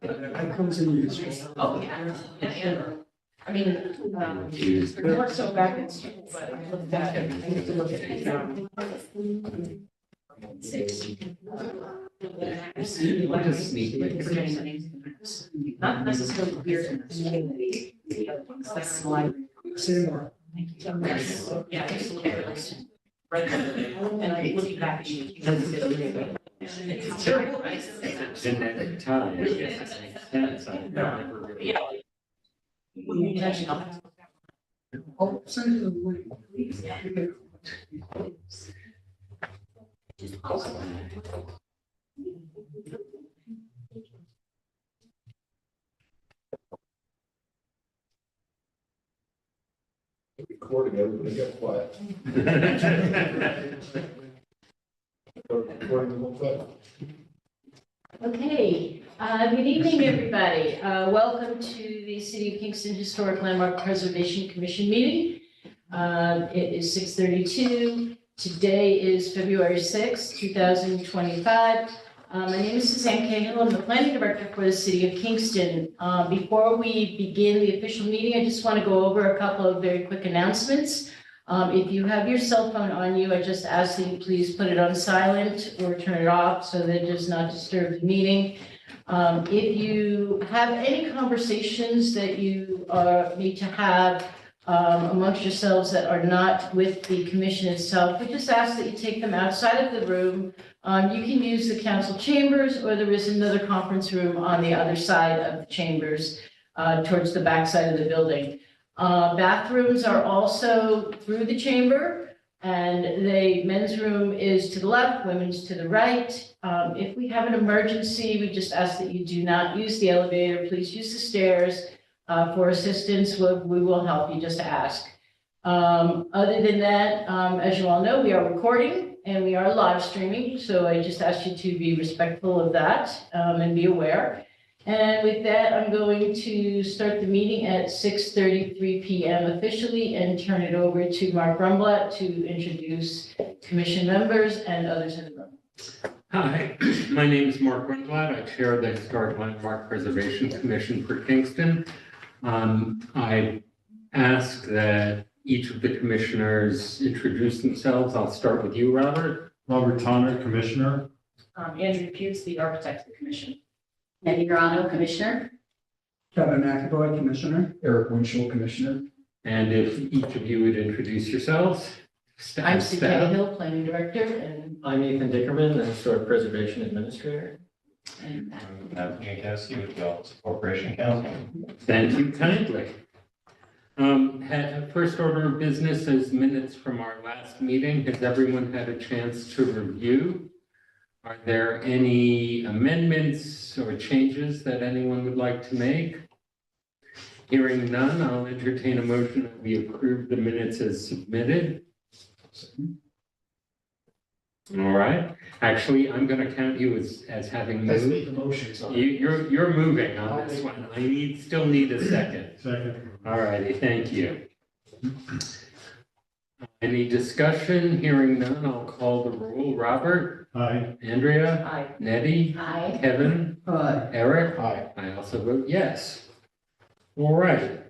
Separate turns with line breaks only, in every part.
I come to use.
Oh, yeah. I mean, more so back in school, but I looked at it, I need to look at it. Six. Not necessarily weird. It's like slide.
Seymour.
Yeah, I used to look at it. Right. And I looked back. It's terrible, right?
Genetic time, I guess it makes sense. I've never really.
Yeah.
Oh, send it to the link.
Recording, everybody get quiet. Recording the whole thing.
Okay, good evening, everybody. Welcome to the City of Kingston Historic Landmark Preservation Commission meeting. It is 6:32. Today is February 6th, 2025. My name is Suzanne Cahill. I'm the planning director for the City of Kingston. Before we begin the official meeting, I just want to go over a couple of very quick announcements. If you have your cell phone on you, I just ask that you please put it on silent or turn it off so that it does not disturb the meeting. If you have any conversations that you need to have amongst yourselves that are not with the commission itself, we just ask that you take them outside of the room. You can use the council chambers, or there is another conference room on the other side of the chambers towards the back side of the building. Bathrooms are also through the chamber, and the men's room is to the left, women's to the right. If we have an emergency, we just ask that you do not use the elevator. Please use the stairs. For assistance, we will help you, just ask. Other than that, as you all know, we are recording and we are live streaming. So I just ask you to be respectful of that and be aware. And with that, I'm going to start the meeting at 6:33 p.m. officially and turn it over to Mark Rumblatt to introduce commission members and others in the room.
Hi, my name is Mark Rumblatt. I chair the Historic Landmark Preservation Commission for Kingston. I ask that each of the commissioners introduce themselves. I'll start with you, Robert.
Robert Tonner, Commissioner.
Andrew Pughes, the architect of the commission.
Eddie Grano, Commissioner.
Kevin McAvoy, Commissioner.
Eric Winchell, Commissioner.
And if each of you would introduce yourselves.
I'm Sue Cahill, Planning Director, and
I'm Ethan Dickerman, the Historic Preservation Administrator.
and
I'm Anthony Cassidy with the Office of Corporation Counsel.
Thank you kindly. First order of business is minutes from our last meeting. Has everyone had a chance to review? Are there any amendments or changes that anyone would like to make? Hearing none, I'll entertain a motion that we approve the minutes as submitted. All right. Actually, I'm going to count you as having
Let's
moved.
make the motion, sorry.
You're moving on this one. I still need a second.
Second.
All righty, thank you. Any discussion? Hearing none, I'll call the roll. Robert?
Aye.
Andrea?
Aye.
Nettie?
I.
Kevin?
Aye.
Eric?
Aye.
I also vote yes. All right,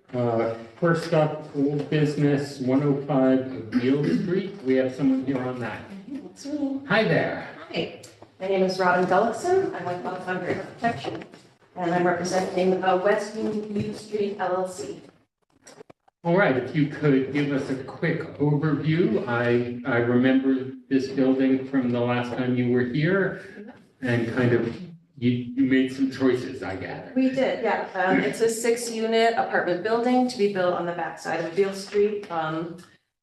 first up, old business, 105 Beale Street. We have someone here on that.
That's me.
Hi there.
Hi, my name is Robin Gullickson. I'm with Bob Thunder Protection, and I'm representing West Union Street LLC.
All right, if you could give us a quick overview. I remember this building from the last time you were here, and kind of you made some choices, I gather.
We did, yeah. It's a 6-unit apartment building to be built on the backside of Beale Street.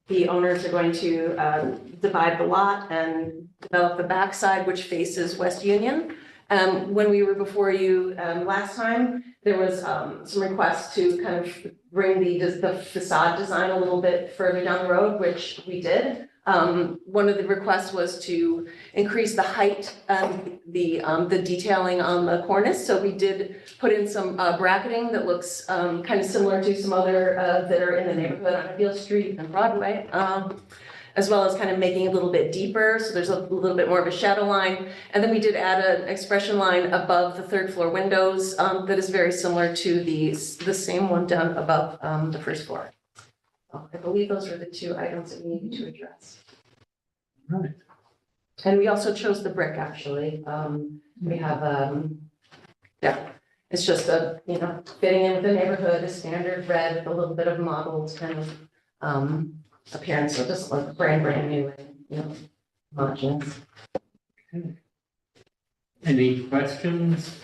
The owners are going to divide the lot and develop the backside, which faces West Union. When we were before you last time, there was some requests to kind of bring the facade design a little bit further down the road, which we did. One of the requests was to increase the height and the detailing on the cornice. So we did put in some bracketing that looks kind of similar to some other that are in the neighborhood on Beale Street and Broadway. as well as kind of making it a little bit deeper, so there's a little bit more of a shadow line. And then we did add an expression line above the third floor windows that is very similar to the same one down above the first floor. So I believe those were the two items that we needed to address.
Right.
And we also chose the brick, actually. We have, yeah, it's just a, fitting in with the neighborhood, a standard red with a little bit of mottled kind of appearance, so just like brand new and, homogeneous.
Any questions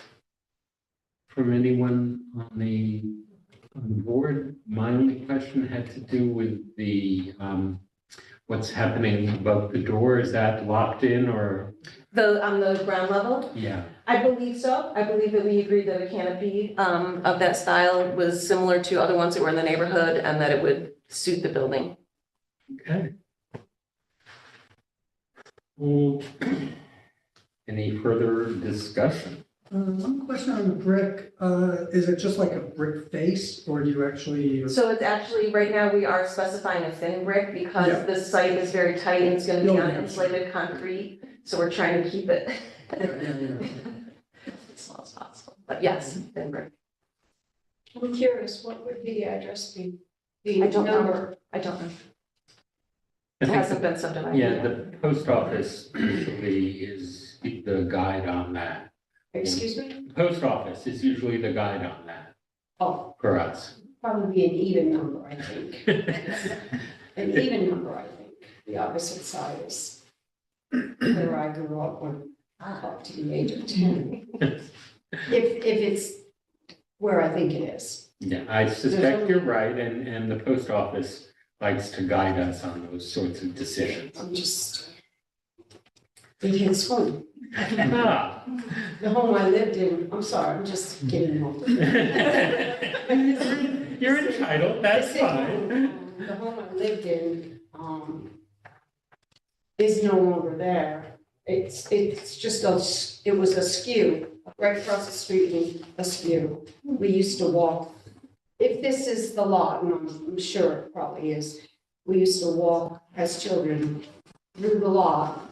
from anyone on the board? My only question had to do with the, what's happening above the door. Is that locked in or?
On the ground level?
Yeah.
I believe so. I believe that we agreed that a canopy of that style was similar to other ones that were in the neighborhood and that it would suit the building.
Okay. Well, any further discussion?
One question on the brick, is it just like a brick face or do you actually?
So it's actually, right now, we are specifying a thin brick
Yeah.
because the site is very tight and it's gonna be
No,
on
yeah.
insulated concrete. So we're trying to keep it
Yeah.
as small as possible. But yes, thin brick.
I'm curious, what would the address be?
I don't know. I don't know.
I
It
think
hasn't been subdivided.
Yeah, the post office usually is the guide on that.
Excuse me?
The post office is usually the guide on that
Oh,
for us.
probably an even number, I think. An even number, I think. The opposite side is where I grew up when up to the age of 10. If it's where I think it is.
Yeah, I suspect you're right, and the post office likes to guide us on those sorts of decisions.
I'm just thinking it's fun.
Ah.
The home I lived in, I'm sorry, I'm just getting old.
You're entitled, that's fine.
The home I lived in, is no longer there. It's just it was askew, right across the street and askew. We used to walk, if this is the lot, and I'm sure it probably is, we used to walk as children through the lot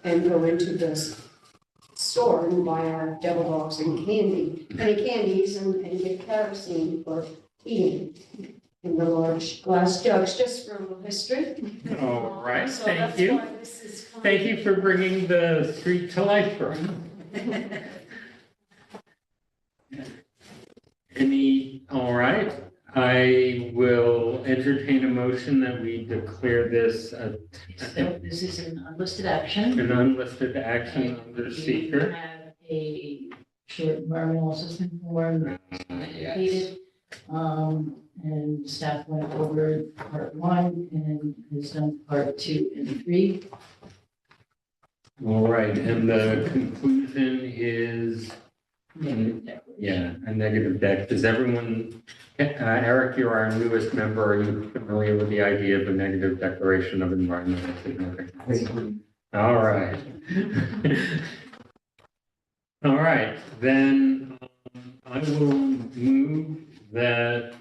and go into the store and buy our devil dogs and candies and get kerosene for eating in the large glass jugs, just for a little history.
All right,
So
thank
that's
you.
why this is kind
Thank you for bringing the street to life for us. All right, I will entertain a motion that we declare this
So this is an unlisted action.
an unlisted action under
We
seeker.
have a short environmental assessment form completed. And staff went over part 1 and has done part 2 and 3.
All right, and the conclusion is, yeah, a negative deck. Does everyone, Eric, you're our newest member. Are you familiar with the idea of a negative declaration of environmental significance? All right. All right, then I will move that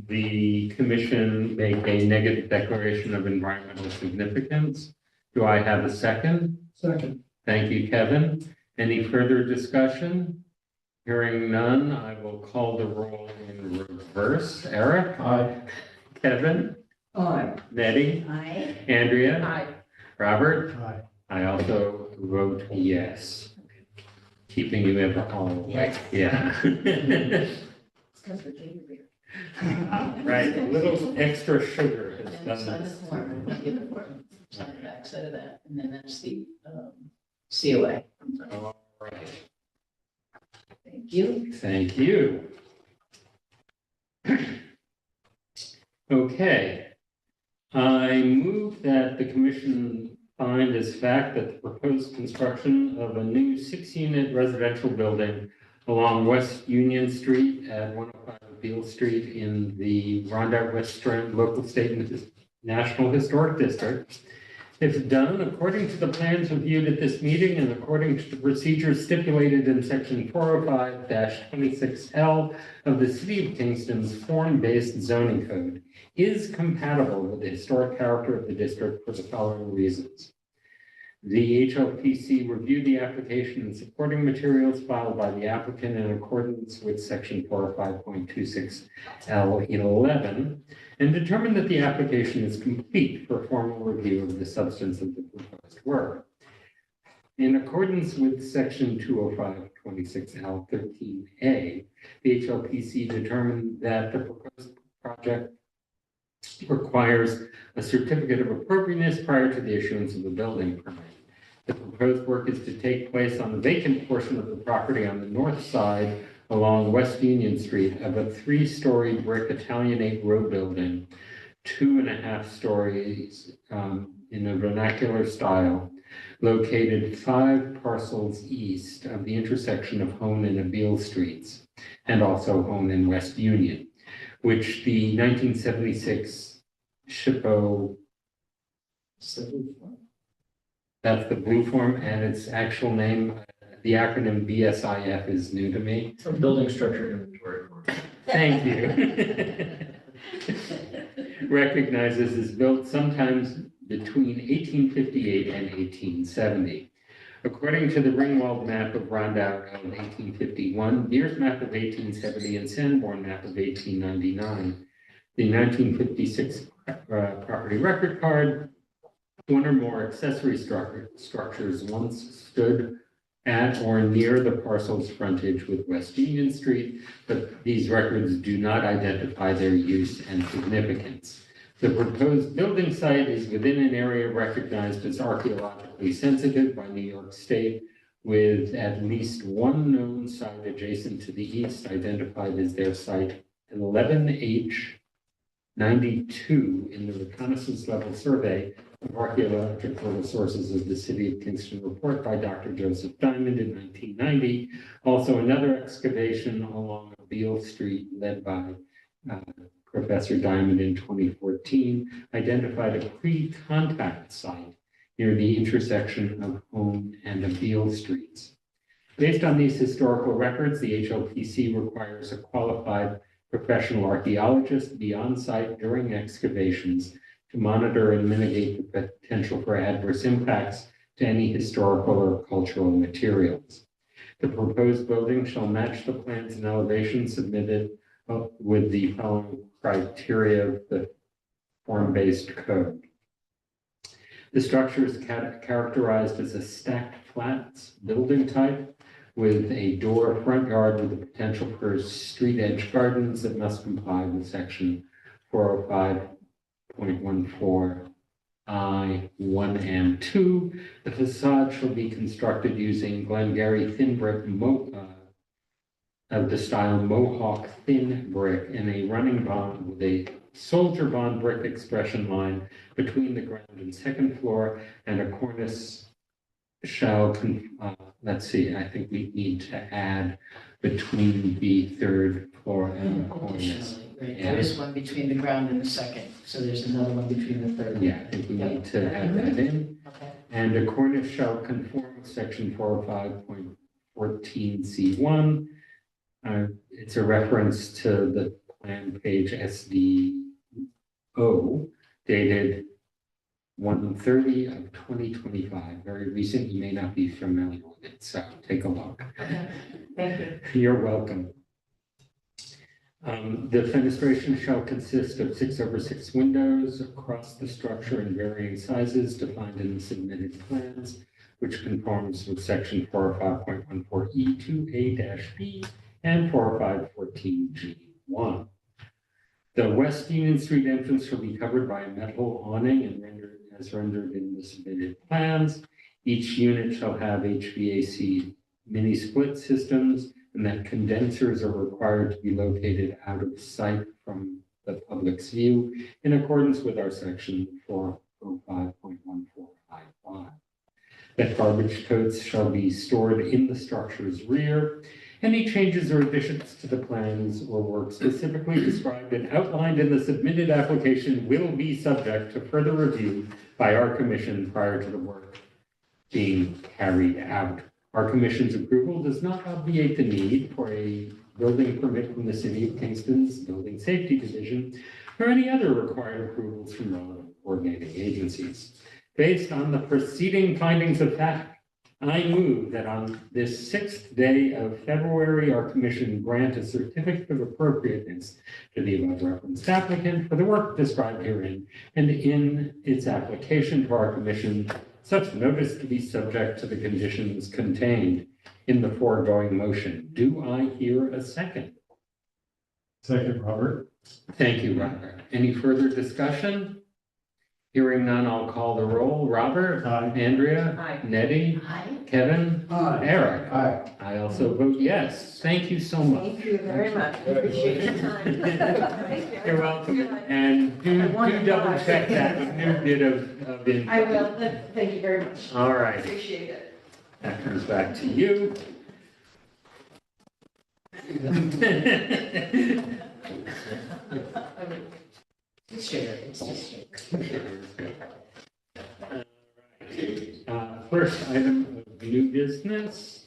the commission make a negative declaration of environmental significance. Do I have a second?
Second.
Thank you, Kevin. Any further discussion? Hearing none, I will call the roll in reverse. Eric?
Aye.
Kevin?
Aye.
Nettie?
Aye.
Andrea?
Aye.
Robert?
Aye.
I also vote yes. Keeping you in all,
Yes.
yeah.
It's because we're taking beer.
Right, a little extra sugar has
And
done
sign the
this.
form, get the form, sign the backside of that, and then that's the COA.
All right,
Thank you.
thank you. Okay. I move that the commission find as fact that the proposed construction of a new 6-unit residential building along West Union Street at 105 Beale Street in the Rondout West Strand Local State and National Historic District If done according to the plans reviewed at this meeting and according to the procedures stipulated in section 405-26L of the City of Kingston's form-based zoning code, is compatible with the historic character of the district for the following reasons. The HLPC reviewed the application and supporting materials filed by the applicant in accordance with section 405.26L11 and determined that the application is complete for formal review of the substance of the proposed work. In accordance with section 205.26L13A, the HLPC determined that the proposed project requires a certificate of appropriateness prior to the issuance of the building permit. The proposed work is to take place on the vacant portion of the property on the north side along West Union Street of a 3-story brick Italianate row building, 2.5 stories in a vernacular style, located 5 parcels east of the intersection of Hone and Abeele Streets, and also Hone and West Union, which the 1976 SHPO, that's the blue form, and its actual name, the acronym BSIF is new to me.
Building structure inventory.
Thank you. Recognizes is built sometimes between 1858 and 1870. According to the Ringwald map of Rondout of 1851, Beers map of 1870, and Sanborn map of 1899, the 1956 property record card, one or more accessory structures once stood at or near the parcel's frontage with West Union Street, but these records do not identify their use and significance. The proposed building site is within an area recognized as archaeologically sensitive by New York State, with at least one known site adjacent to the east identified as their site 11H92 in the reconnaissance level survey of archaeological resources of the City of Kingston report by Dr. Joseph Diamond in 1990. Also, another excavation along Abeele Street led by Professor Diamond in 2014 identified a pre-contact site near the intersection of Hone and Abeele Streets. Based on these historical records, the HLPC requires a qualified professional archaeologist be on site during excavations to monitor and mitigate the potential for adverse impacts to any historical or cultural materials. The proposed building shall match the plans and elevations submitted with the following criteria of the form-based code. The structure is characterized as a stacked flats building type with a door front yard with the potential for street edge gardens that must comply with section 405.14 I1 and 2. The facade shall be constructed using Glengarry thin brick of the style Mohawk thin brick in a running bond with a soldier bond brick expression line between the ground and second floor, and a cornice shall, let's see, I think we need to add between the third floor and the cornice.
Additionally, right,
Yeah.
there is one between the ground and the second, so there's another one between the third.
Yeah, I think we need to add that in.
Okay.
And a cornice shall conform with section 405.14C1. It's a reference to the plan page SDO dated 1/30 of 2025. Very recent. You may not be familiar with it, so take a look.
Okay, thank you.
You're welcome. The fenestration shall consist of 6/6 windows across the structure in varying sizes defined in the submitted plans, which conforms with section 405.14E2A-B and 405.14G1. The West Union Street entrance shall be covered by a metal awning and rendered in the submitted plans. Each unit shall have HVAC mini split systems, and that condensers are required to be located out of sight from the public's view in accordance with our section 405.1455. That garbage totes shall be stored in the structure's rear, Any changes or additions to the plans or work specifically described and outlined in the submitted application will be subject to further review by our commission prior to the work being carried out. Our commission's approval does not obviate the need for a building permit from the City of Kingston's Building Safety Division or any other required approvals from relevant coordinating agencies. Based on the preceding findings of fact, I move that on this 6th day of February, our commission grant a certificate of appropriateness to the above referenced applicant for the work described herein, and in its application to our commission, such notice to be subject to the conditions contained in the foregoing motion. Do I hear a second?
Second, Robert.
Thank you, Robert. Any further discussion? Hearing none, I'll call the roll. Robert?
Aye.
Andrea?
Aye.
Nettie?
Hi.
Kevin? Eric?
Aye.
I also vote yes. Thank you so much.
Thank you very much. Appreciate your time. Thank you.
You're welcome. And do double check that new bit of info.
I will, thank you very much.
All right,
Appreciate it.
that comes back to you.
Sure, it's just.
First item of new business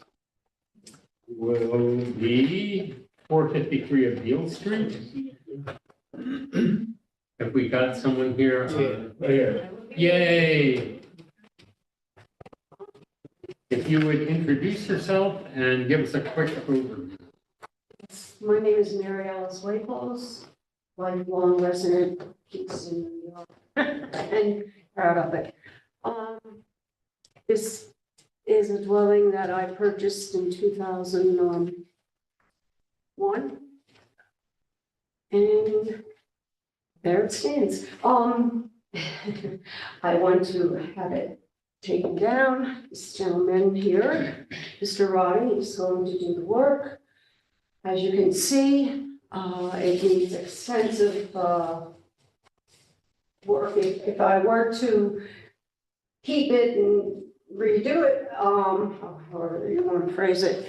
will be 453 of Beale Street. Have we got someone here? Yay! If you would introduce yourself and give us a quick overview.
My name is Mary Alice Waples, lifelong resident of Kingston, New York, and proud of it. This is a dwelling that I purchased in 2001. And there it stands. I want to have it taken down. This gentleman here, Mr. Roddy, is going to do the work. As you can see, it needs extensive work. If I were to keep it and redo it, however you want to phrase it,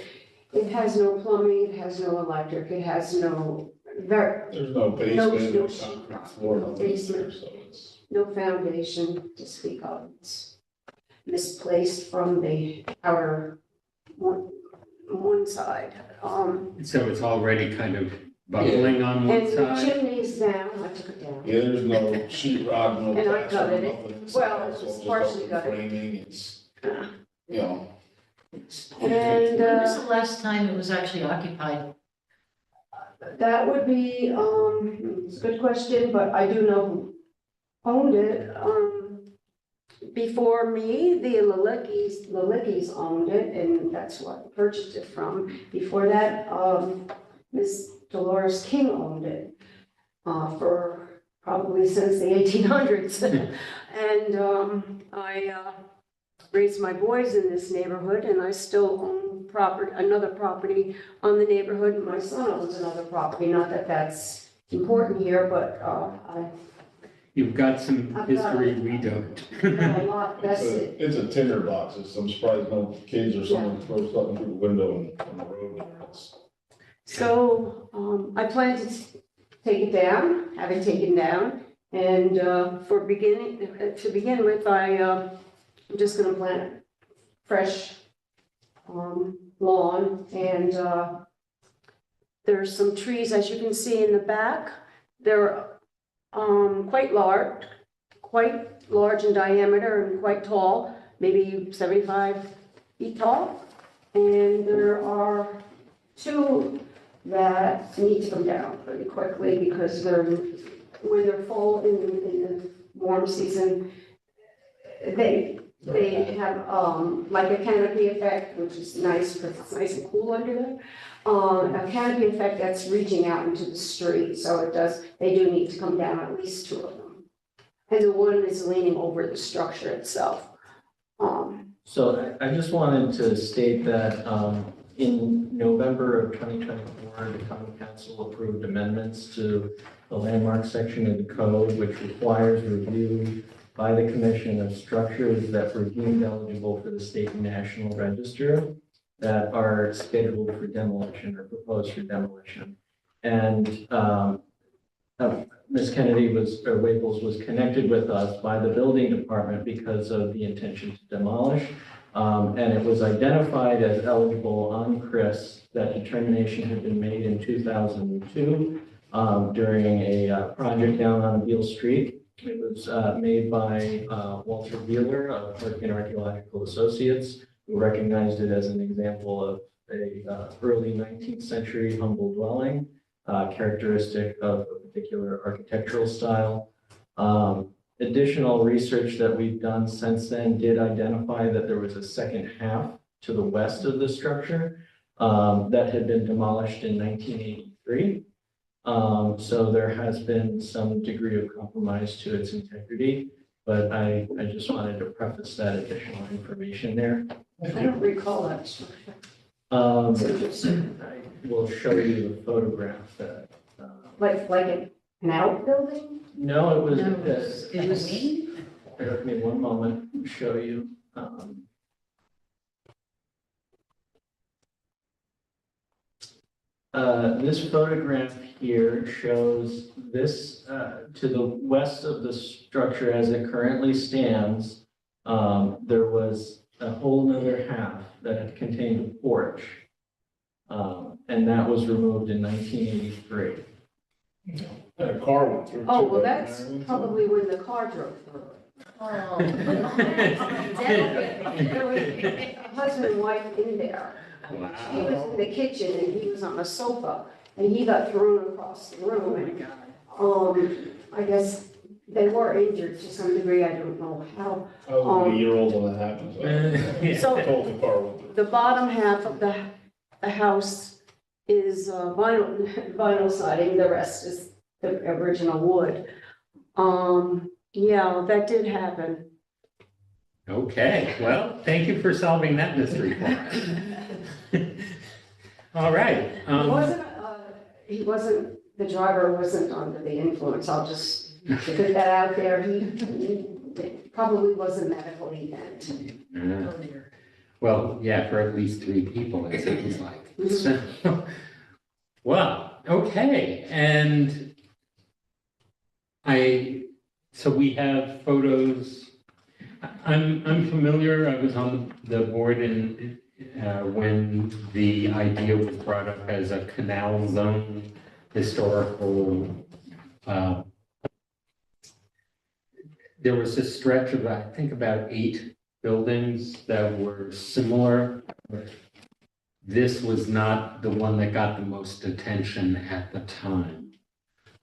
it has no plumbing, it has no electric, it has no,
There's no
No,
basement,
no
no
sheet
concrete
rock,
floor,
no
no
basement.
basement, so it's.
no foundation to speak of. It's misplaced from the outer one side.
So it's already kind of bubbling on one
And the
side?
chimney's down, I took it down.
Yeah, there's no sheet rock, no
And I
plaster,
gutted it.
nothing inside,
Well, it's
so
just
just
partially
open
gutted.
Framing, it's,
Uh,
you know,
And
When was the last time it was actually occupied?
that would be, it's a good question, but I do know who owned it. Before me, the Lalickis owned it, and that's what I purchased it from. Before that, Miss Dolores King owned it, for probably since the 1800s. And, I, raised my boys in this neighborhood, and I still own another property on the neighborhood, and my son owns another property. Not that that's important here, but,
You've got some
I've got
history we don't.
a lot vested.
it's a tinder box, it's, I'm surprised no kids or someone throws something through the window on the road. It's-
So, I plan to take it down, have it taken down, and, to begin with, I'm just gonna plant fresh, lawn, and, there's some trees, as you can see in the back. They're, quite large in diameter and quite tall, maybe 75 feet tall. And there are two that need to come down pretty quickly because when they're full in the warm season, they have, like a canopy effect, which is nice because it's nice and cool under there. A canopy effect that's reaching out into the street, so they do need to come down, at least two of them. And the one is leaning over the structure itself.
So I just wanted to state that in November of 2024, the common council approved amendments to the landmark section of the code, which requires review by the commission of structures that were deemed eligible for the state and national register. that are scheduled for demolition or proposed for demolition. And Ms. Kennedy Waples was connected with us by the building department because of the intention to demolish. And it was identified as eligible on Chris. That determination had been made in 2002 during a project down on Beale Street. It was made by Walter Wheeler of Hurricane Archaeological Associates, who recognized it as an example of a early 19th century humble dwelling, characteristic of a particular architectural style. Additional research that we've done since then did identify that there was a second half to the west of the structure that had been demolished in 1983. So there has been some degree of compromise to its integrity, but I just wanted to preface that additional information there.
I don't recall that structure.
It's interesting. I will show you the photograph that.
Like an outbuilding?
No, it was.
No, it was.
Bear with me one moment, I'll show you. This photograph here shows this, to the west of the structure as it currently stands, there was a whole nother half that had contained a porch. And that was removed in 1983.
And a car went through.
Oh,
too,
well,
right?
that's probably when the car drove through.
Oh.
There was a husband and wife in there. He
Wow.
was in the kitchen and he was on a sofa and he got thrown across the room. And, I guess they were injured to some degree. I don't know how.
I was a year-old when that happened, so I
So
told the car went through.
the bottom half of the house is vinyl siding. The rest is the original wood. Yeah, that did happen.
Okay, well, thank you for solving that mystery for us. All right.
He wasn't, the driver wasn't under the influence. I'll just put that out there. He probably was a medical event.
Well, yeah, for at least 3 people, it seems like. So, well, okay, and so we have photos. I'm familiar, I was on the board in, when the idea was brought up as a canal zone historical, there was a stretch of, I think, about 8 buildings that were similar. This was not the one that got the most attention at the time.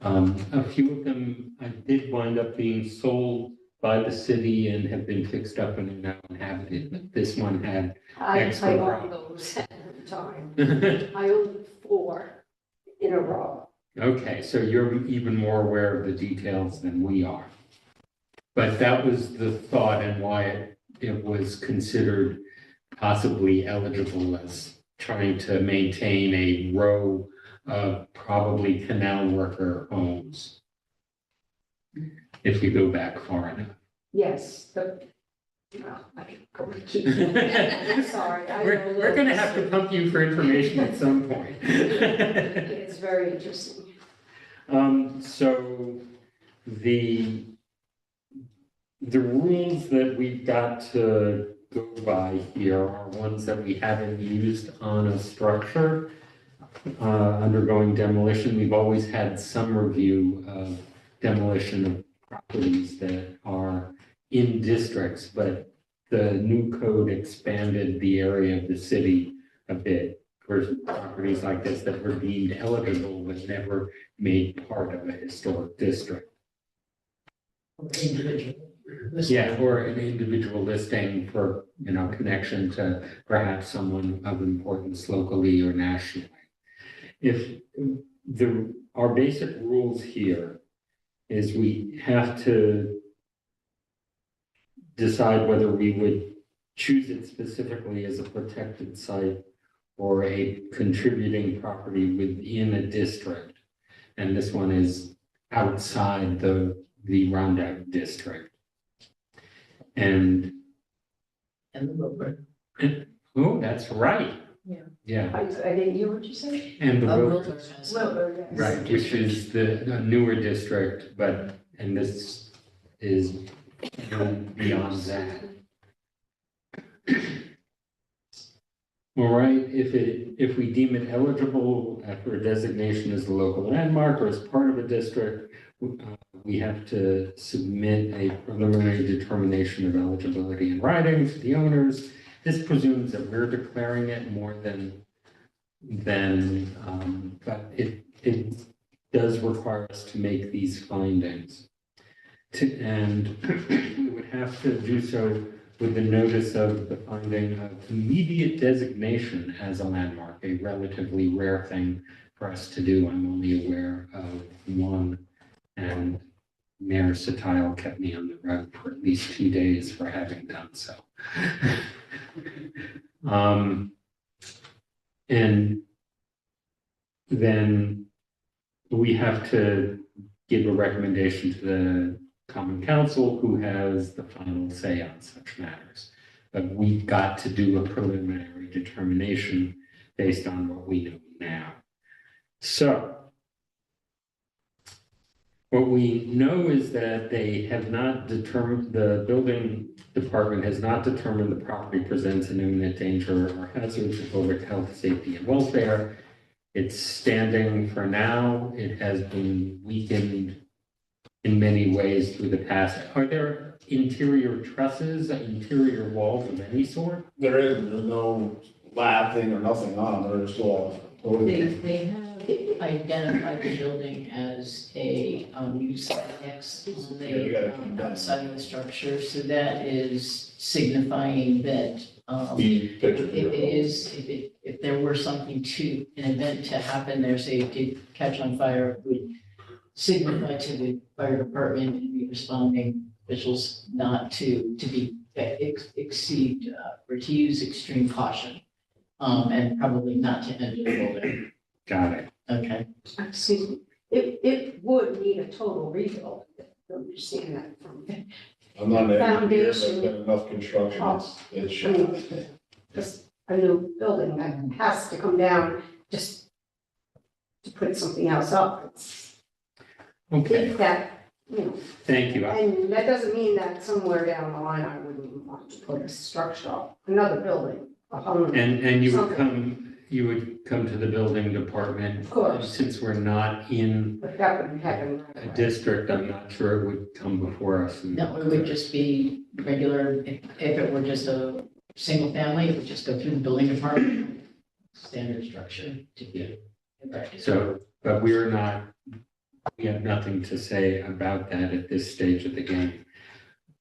A few of them did wind up being sold by the city and have been fixed up and are now inhabited, but this one had
I
Excellent.
owned those at the time. I owned 4 in a row.
Okay, so you're even more aware of the details than we are. But that was the thought and why it was considered possibly eligible as trying to maintain a row of probably canal worker homes. If you go back far enough.
Yes, well, I can keep. I'm sorry. I know
We're gonna have to pump you for information at some point.
It's very interesting.
So the rules that we've got to go by here are ones that we haven't used on a structure undergoing demolition. We've always had some review of demolition of properties that are in districts, but the new code expanded the area of the city a bit for properties like this that were deemed eligible but never made part of a historic district. Yeah, or an individual listing for, connection to perhaps someone of importance locally or nationally. If our basic rules here is we have to decide whether we would choose it specifically as a protected site or a contributing property within a district. And this one is outside the Rondout district. And
And the road.
oh, that's right. Yeah,
I didn't hear what you said.
and the Wilbur,
Wilbur has-
Wilbur, yes.
right, which is the newer district, but, and this is beyond that. All right, if we deem it eligible for a designation as a local landmark or as part of a district, we have to submit a preliminary determination of eligibility in writing to the owners. This presumes that we're declaring it more than, but it does require us to make these findings. And we would have to do so with the notice of the finding of immediate designation as a landmark, a relatively rare thing for us to do. I'm only aware of one, and Mayor Satile kept me on the road for at least 2 days for having done so. And then we have to give a recommendation to the Common Council, who has the final say on such matters. But we've got to do a preliminary determination based on what we know now. So what we know is that they have not determined, the building department has not determined the property presents an imminent danger or hazard to public health, safety, and welfare. It's standing for now. It has been weakened in many ways through the past. Are there interior trusses, interior walls of any sort?
There's no lathing or nothing on them, they're just all totally.
They have identified the building as a use annex on
Yeah, you gotta
the
keep that.
outside of the structure, so that is signifying that
The picture.
if there were something to, an event to happen there, say it did catch on fire, it would signify to the fire department and the responding officials not to exceed or to use extreme caution. And probably not to enter the building.
Got it.
Okay.
Excuse me, it would need a total rebuild. I understand that from.
I'm not an engineer, but
Foundation.
there's been enough construction, it's
I
shot.
mean, just a new building that has to come down just to put something else up. It's,
Okay,
if that, you know,
thank you.
and that doesn't mean that somewhere down the line, I wouldn't want to put a structure up, another building, a home.
And you would
Something.
come to the building department.
Of course.
Since we're not in
But that wouldn't happen right
a
away.
district, I'm not sure it would come before us.
No, it would just be regular, if it were just a single family, it would just go through the building department. Standard structure to get.
So, but we have nothing to say about that at this stage of the game.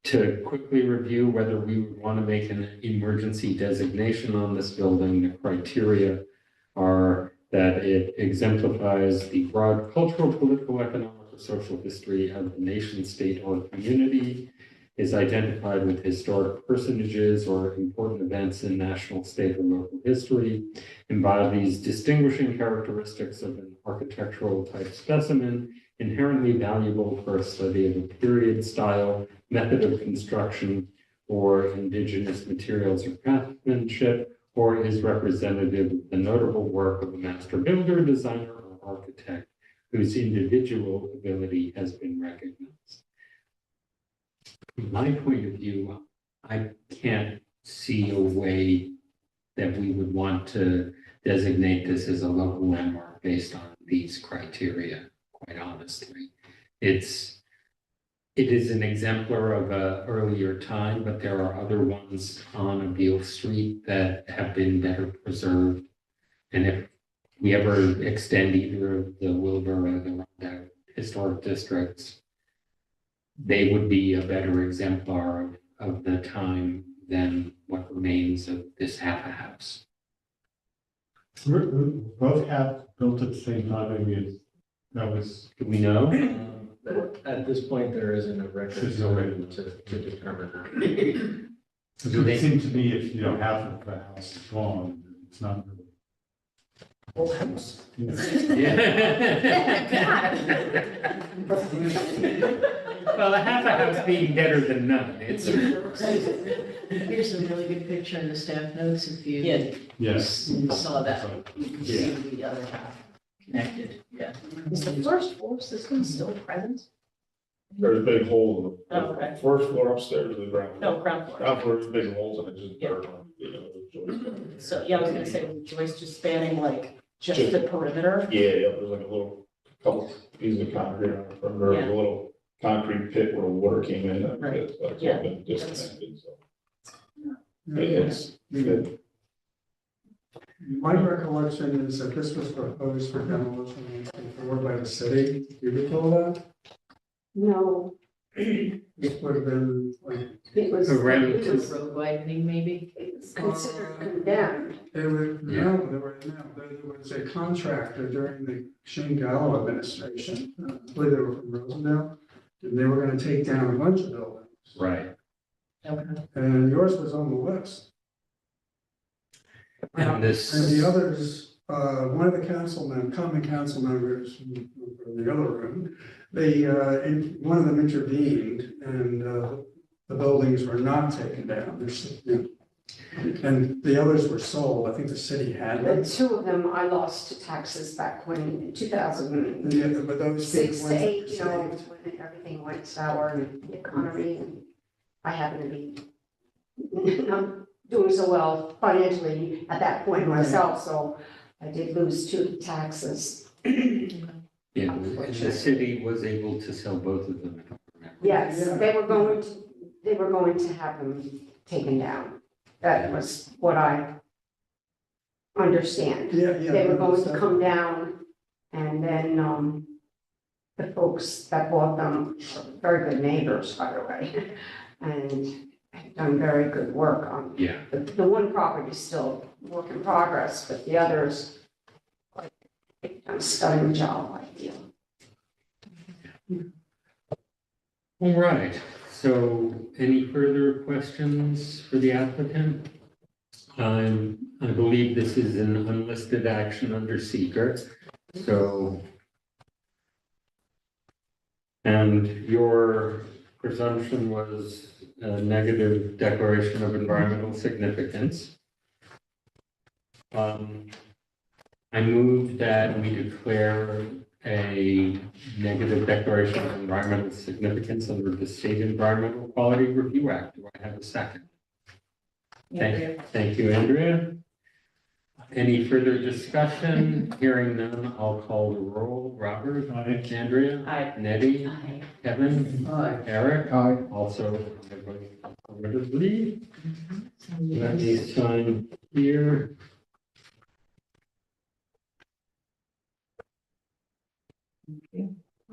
To quickly review whether we would want to make an emergency designation on this building, the criteria are that it exemplifies the broad cultural, political, economic, or social history of the nation, state, or community, is identified with historic personages or important events in national, state, or local history, embodies distinguishing characteristics of an architectural type specimen, inherently valuable for a study of a period, style, method of construction, or indigenous materials or craftsmanship, or is representative of the notable work of a master builder, designer, or architect whose individual ability has been recognized. From my point of view, I can't see a way that we would want to designate this as a local landmark based on these criteria, quite honestly. It is an exemplar of a earlier time, but there are other ones on Beale Street that have been better preserved. And if we ever extend either of the Wilbur or the Rondout historic districts, they would be a better exemplar of the time than what remains of this half a house.
Both have built at the same time, I mean, that was,
Do we know?
At this point, there isn't a record
There's no way
to determine that.
it would seem to me if, half of the house is gone, it's not really.
Whole house.
Yeah. Well, a half a house being better than none, it's.
Here's a really good picture in the staff notes if you
Yes.
saw that. You can see the other half connected, yeah.
Is the first floor system still present?
There's a big hole in
Oh,
the
okay.
first floor upstairs to the ground.
No, ground floor.
Ground floor, there's big holes and it's just
Yeah.
dirt. You know, joists.
So, yeah, I was gonna say, was the joist just spanning like just the perimeter?
Yeah, there's like a little, couple pieces of concrete on the perimeter,
Yeah.
a little concrete pit where the water came in, and
Right.
that's
Yeah.
all been disconnected, so.
Yeah.
It's good.
My recollection is that this was proposed for demolition before by the city. Do you recall that?
No,
This would have been like,
it was,
Around
it was,
Road widening maybe?
it was considered condemned.
there was a contractor during the Shane Gallo administration, I believe they were from Rosendale, and they were gonna take down a bunch of buildings.
Right.
Okay.
And yours was on the list.
And this.
And the others, one of the common council members from the other room, one of them intervened and the buildings were not taken down. And the others were sold. I think the city had
The
them.
two of them I lost to taxes back when, in 2006
Yeah, but those
to
people went
8,
to
you
the
know,
state.
when everything went sour in the economy. And I happened to be not doing so well financially at that point myself, so I did lose 2 taxes.
Yeah, and the city was able to sell both of them. if I remember.
Yes,
Yeah.
they were going to have them taken down. That was what I understand.
Yeah, yeah.
They were going to come down and then, the folks that bought them, are very good neighbors, by the way, and have done very good work on.
Yeah,
The one property is still work in progress, but the others, like, they've done a stunning job, I feel.
all right. So any further questions for the applicant? I believe this is an unlisted action under seeker, so. And your presumption was a negative declaration of environmental significance. I move that we declare a negative declaration of environmental significance under the State Environmental Quality Review Act. Do I have a second? Thank you, Andrea. Any further discussion? Hearing none, I'll call the roll. Robert?
Aye.
Andrea?
Aye.
Nettie?
Aye.
Kevin?
Aye.
Eric?
Aye.
Also, I vote affirmatively. Let me sign here.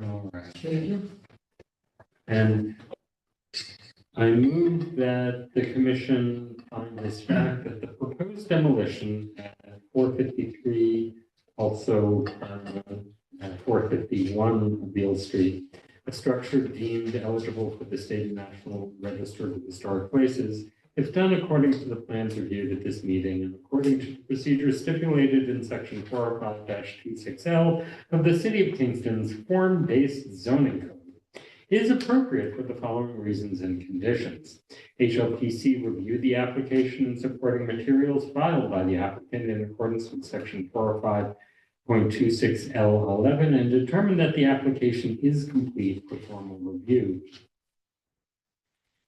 All right. And I move that the commission find this fact that the proposed demolition at 453, also at 451 Beale Street, a structure deemed eligible for the state and national register of historic places, if done according to the plans reviewed at this meeting and according to the procedures stipulated in section 405-26L of the City of Kingston's form-based zoning code, is appropriate for the following reasons and conditions. HLPC reviewed the application and supporting materials filed by the applicant in accordance with section 405.26L11 and determined that the application is complete for formal review.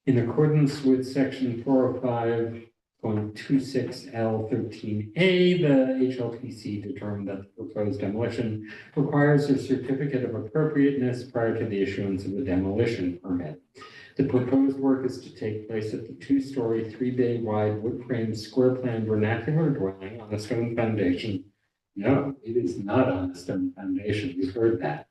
In accordance with section 405.26L13A, the HLPC determined that the proposed demolition requires a certificate of appropriateness prior to the issuance of a demolition permit. The proposed work is to take place at the 2-story, 3-bay wide wood frame square plan vernacular dwelling on a stone foundation. No, it is not on a stone foundation. We've heard that.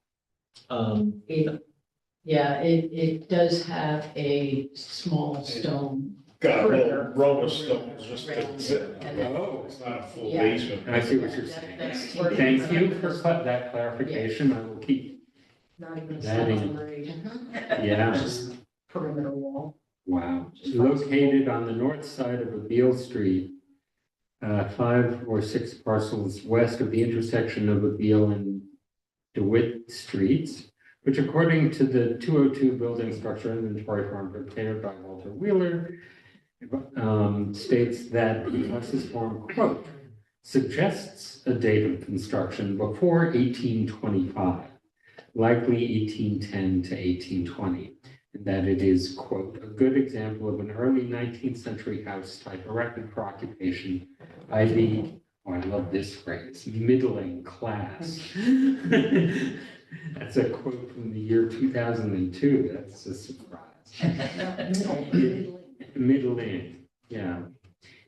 Yeah, it does have a small stone.
Got a little
perimeter.
row of stones just to
Around
sit.
it, and then-
Oh,
It's not a full
Yeah.
basement.
I see what you're saying.
That's-
Thank you for that clarification. I will keep.
Not even a
That
stone
ain't-
grade.
Yeah.
Just perimeter wall.
Wow. Located on the north side of Beale Street, 5 or 6 parcels west of the intersection of Beale and DeWitt Streets, which according to the 202 building structure inventory form prepared by Walter Wheeler, states that the house's form, quote, suggests a date of construction before 1825, likely 1810 to 1820, and that it is, quote, a good example of an early 19th century house type erected for occupation by the, oh, I love this phrase, middling class. That's a quote from the year 2002. That's a surprise. Middling, yeah.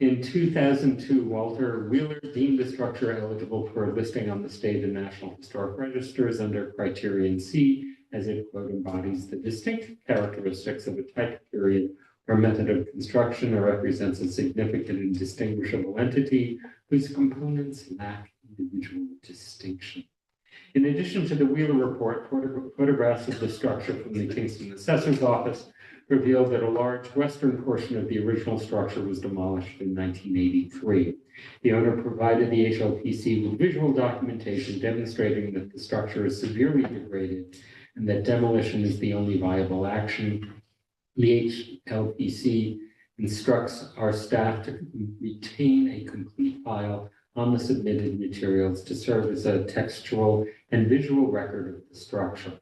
In 2002, Walter Wheeler deemed the structure eligible for listing on the state and national historic registers under criterion C, as it, quote, embodies the distinct characteristics of a type period or method of construction or represents a significant and distinguishable entity whose components lack individual distinction. In addition to the Wheeler report, photographs of the structure from the Kingston Assessor's Office revealed that a large western portion of the original structure was demolished in 1983. The owner provided the HLPC with visual documentation demonstrating that the structure is severely degraded and that demolition is the only viable action. The HLPC instructs our staff to retain a complete file on the submitted materials to serve as a textual and visual record of the structure.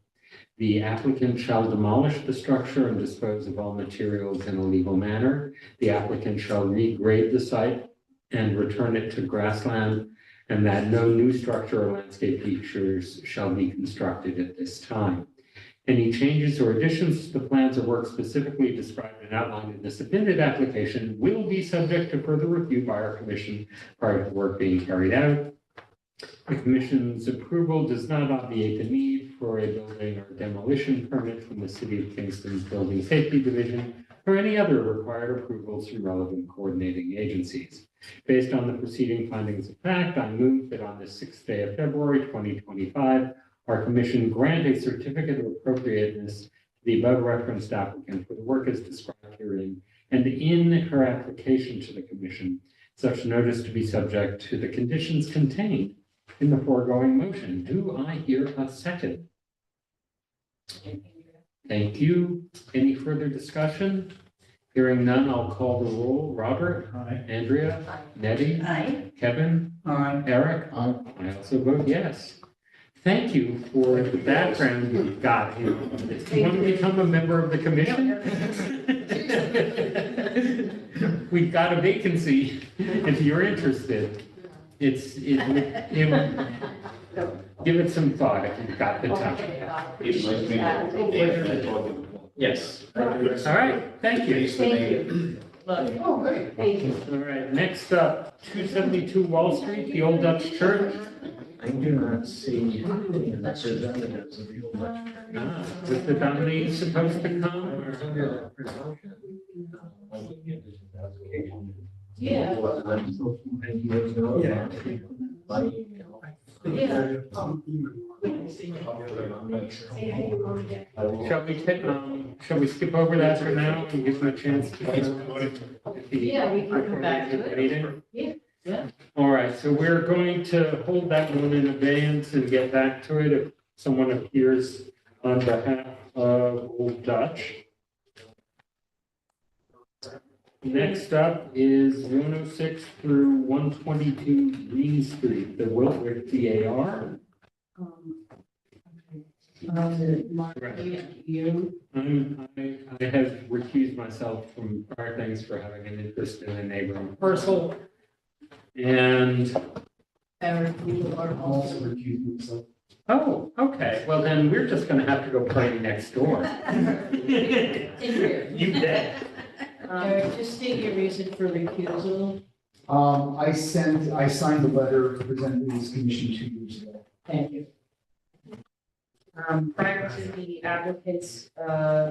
The applicant shall demolish the structure and dispose of all materials in a legal manner. The applicant shall regrade the site and return it to grassland, and that no new structure or landscape features shall be constructed at this time. Any changes or additions to the plans or work specifically described and outlined in the submitted application will be subject to further review by our commission prior to work being carried out. The commission's approval does not obviate the need for a building or demolition permit from the City of Kingston's Building Safety Division or any other required approvals from relevant coordinating agencies. Based on the preceding findings of fact, I move that on the 6th day of February 2025, our commission grant a certificate of appropriateness to the above referenced applicant for the work as described herein and in her application to the commission, such notice to be subject to the conditions contained in the foregoing motion. Do I hear a second? Thank you. Any further discussion? Hearing none, I'll call the roll. Robert?
Aye.
Andrea?
Aye.
Nettie?
Aye.
Kevin?
Aye.
Eric? I also vote yes. Thank you for the background you've got. You want to become a member of the commission? We've got a vacancy if you're interested. Give it some thought if you've got the time.
It's nice meeting you.
Yes.
All right, thank you.
Thank you.
Oh, great.
Thank you.
All right, next up, 272 Wall Street, the Old Dutch Church.
I do not see any representatives of the old Dutch.
Was the nominee supposed to come? Or?
Yeah.
Shall we skip over that for now and give them a chance to?
Yeah, we can come back to it.
Meeting?
Yeah.
All right, so we're going to hold that one in abeyance and get back to it if someone appears on behalf of Old Dutch. Next up is 106 through 122 Green Street, the Wiltwyck DAR. I have recused myself from prior things for having an interest in a neighboring parcel. And,
Eric, you are also.
oh, okay, well then we're just gonna have to go play next door. You bet.
Eric, just state your reason for recusal.
I signed the letter presenting this commission 2 years ago.
Thank you.
Prior to the applicants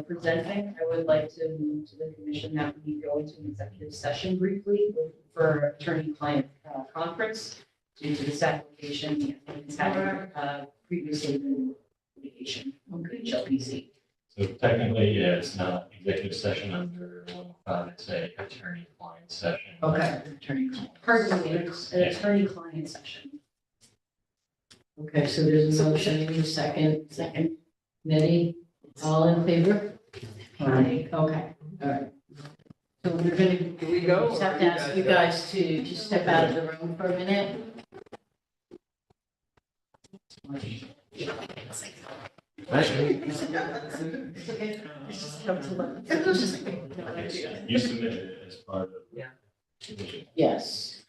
presenting, I would like to move to the commission that we go into an executive session briefly for attorney-client conference due to this application. The applicants had previously been litigation on HLPC.
So technically, yeah, it's not executive session under 105, it's a attorney-client session.
Okay, attorney-client.
Pardon me, it's an attorney-client session.
Okay, so there's a motion, you need a second.
Second.
Nettie, all in favor?
Aye.
Okay, all right. So we're gonna,
Do we go?
just have to ask you guys to just step out of the room for a minute. Okay.
It's just come to life.
You submitted it as part of.
Yeah.
Commission.
Yes.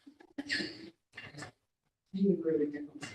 You really didn't.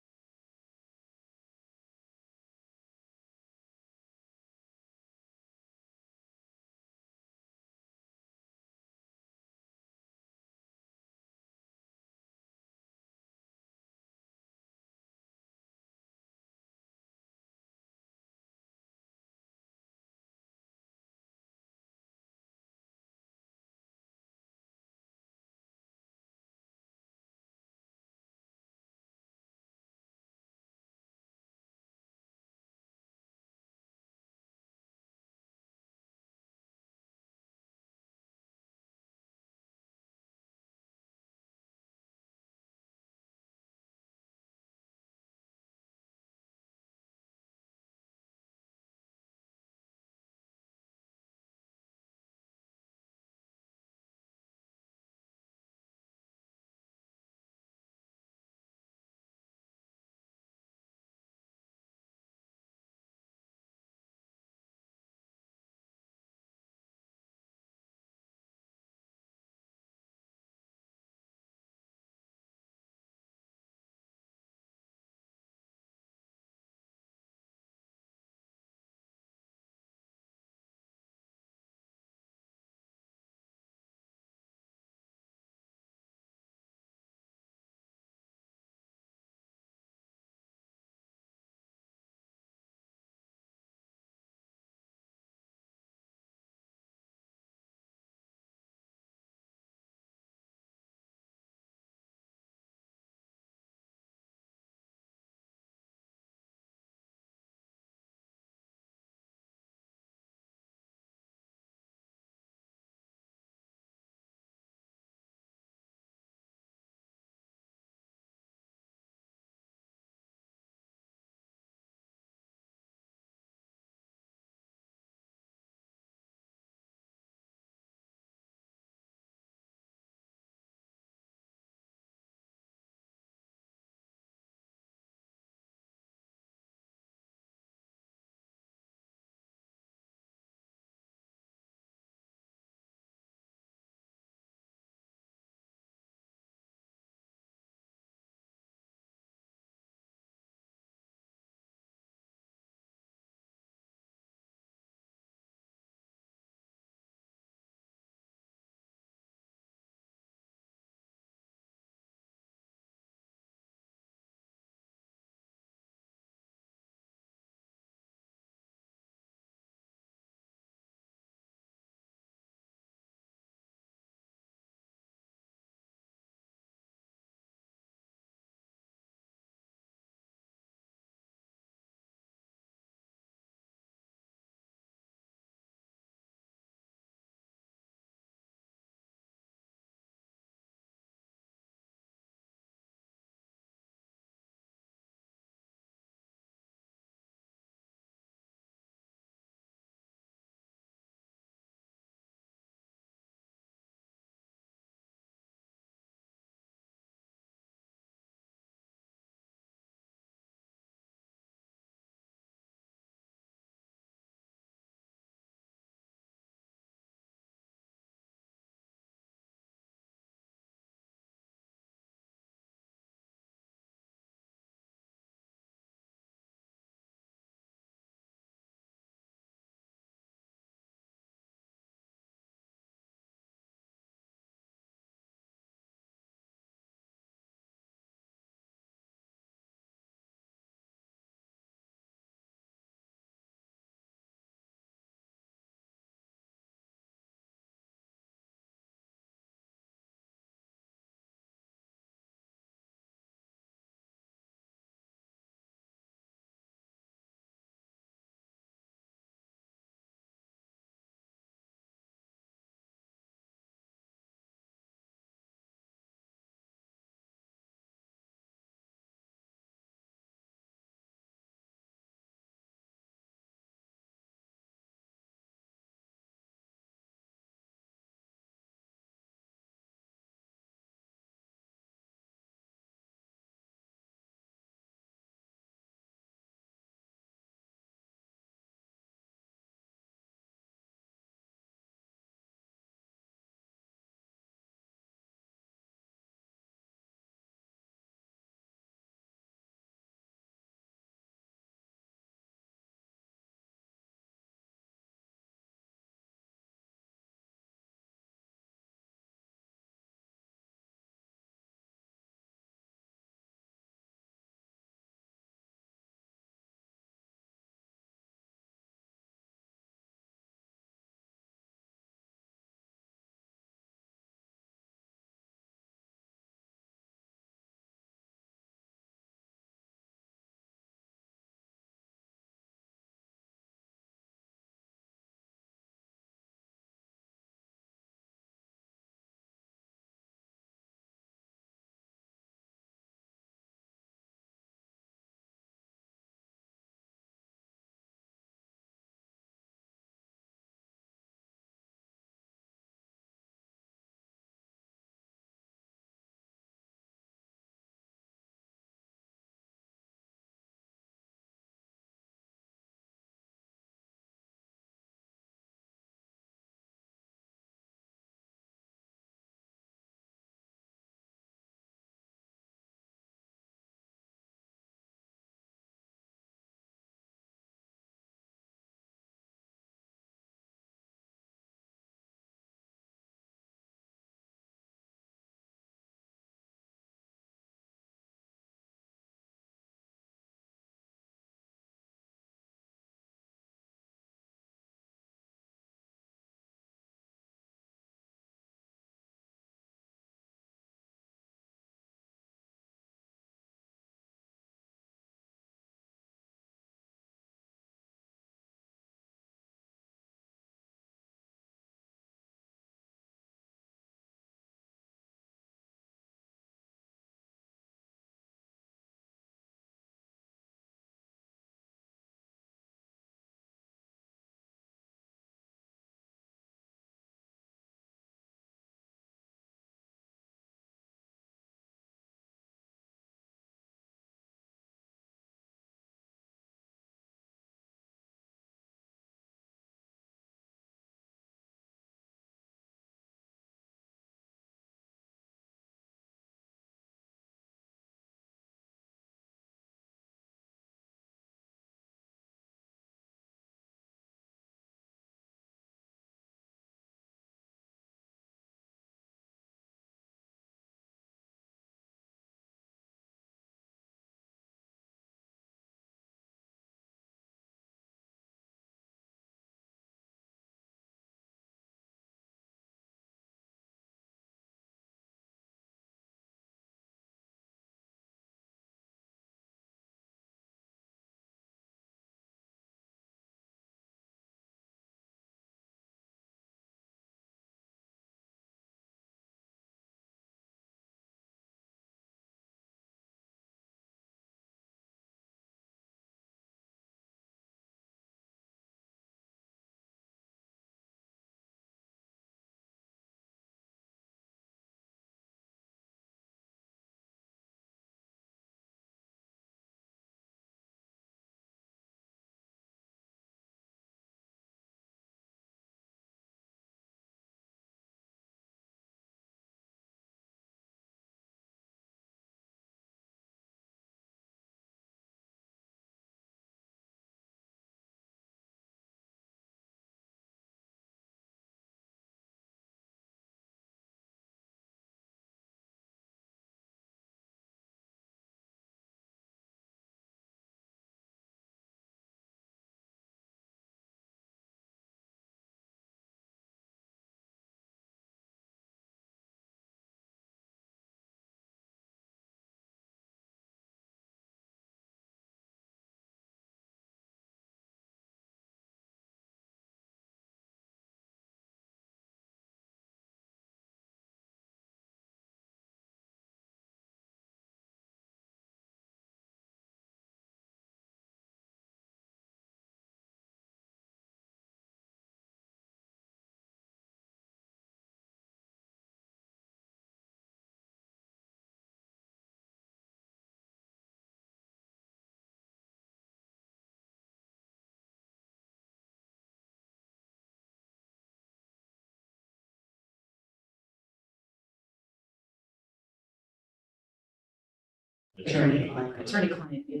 Attorney-client. Yeah.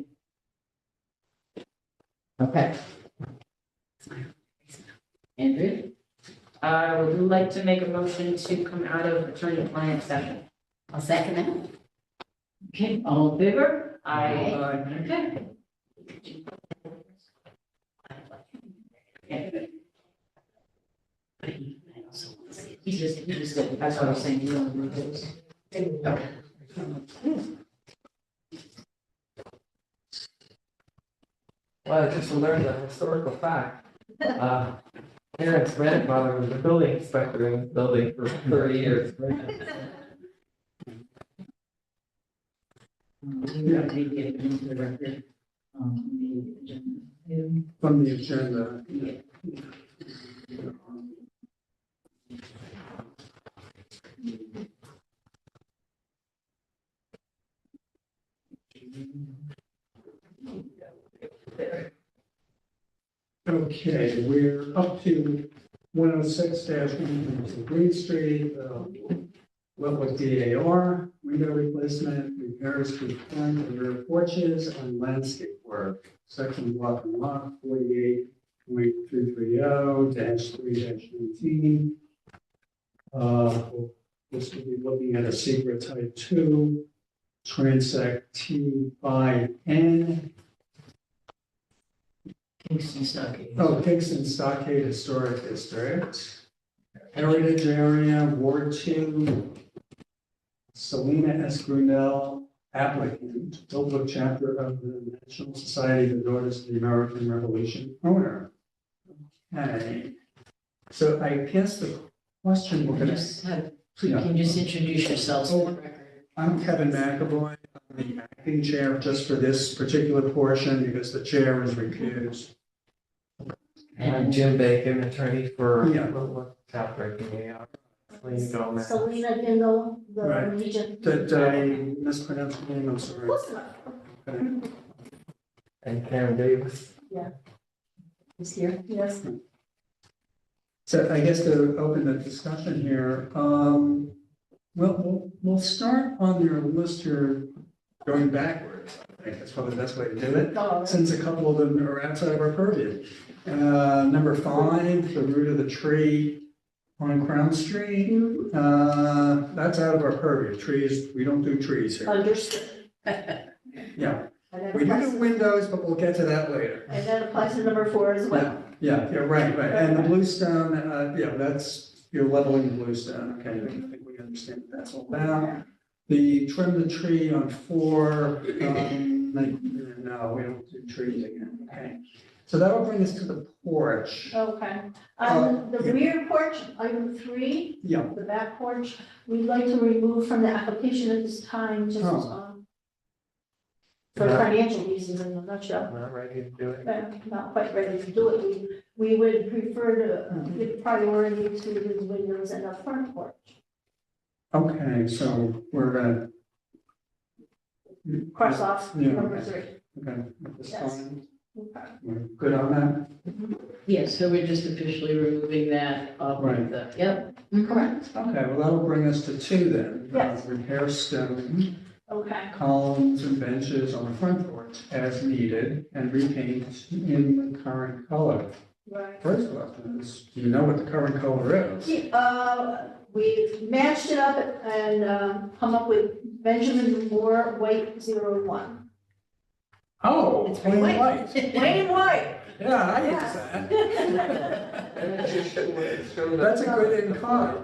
Okay. Andrea? I would like to make a motion to come out of attorney-client session.
I'll second it.
Okay, all in favor?
Aye.
Okay. He just, that's what I was saying, you want to move those?
Well, I just learned a historical fact. Parents' grandfather was a building inspector in the building for 30 years.
From the agenda. Okay, we're up to 106-1 Green Street, level DAR, window replacement, repairs to front and rear porches and landscape work. Section block and lot 48.330-3-19. This will be looking at a secret type 2, transect T by N.
Kingston Stockade.
Oh, Kingston Stockade Historic District. Heritage Area, Ward 2. Selena S. Brunel, applicant, Billbook chapter of the National Society of Daughters of the American Revolution owner. Okay. So I guess the question we're gonna.
Just have, you can just introduce yourselves for the record.
I'm Kevin McAvoy, I'm the acting chair just for this particular portion because the chair is recused.
I'm Jim Bacon, attorney for
Yeah.
Southbreak in New York. Selena Gomez.
Selena Dindal, the
Right.
Regent.
Did I mispronounce your name? I'm sorry.
Close enough.
Okay.
And Karen Davis.
He's here, yes.
So I guess to open the discussion here, we'll start on your list here going backwards. I think that's probably the best way to do it, since a couple of them are outside of our purview. Number 5, the root of the tree on Crown Street, that's out of our purview. Trees, we don't do trees here.
Understood.
Yeah,
And that
we do
applies-
do windows, but we'll get to that later.
and that applies to number 4 as well.
Yeah, right. And the bluestone, that's, you're leveling the bluestone, okay, I think we understand what that's all about. The trim the tree on 4, no, we don't do trees again, okay. So that'll bring us to the porch.
Okay. The
yeah.
rear porch, item 3,
Yeah,
the back porch, we'd like to remove from the application at this time, just for financial reasons in a nutshell.
Not ready to do it.
Not quite ready to do it. We would prefer to give priority to the windows and the front porch.
okay, so we're gonna.
Cross off
Yeah.
number 3.
Okay, this
Yes.
time,
Okay.
we're good on that?
Yes, so we're just officially removing that off
Right.
of the, yep.
Correct.
Okay, well, that'll bring us to 2 then.
Yes.
Repair stone.
Okay.
Columns and benches on the front porch as needed and repaint in the current color.
Right.
First question is, do you know what the current color is?
We matched it up and come up with Benjamin Moore White 01.
Oh,
It's
plain
white.
white.
Plain white.
Yeah, I use
Yes.
that.
And it just shows
That's a good in color.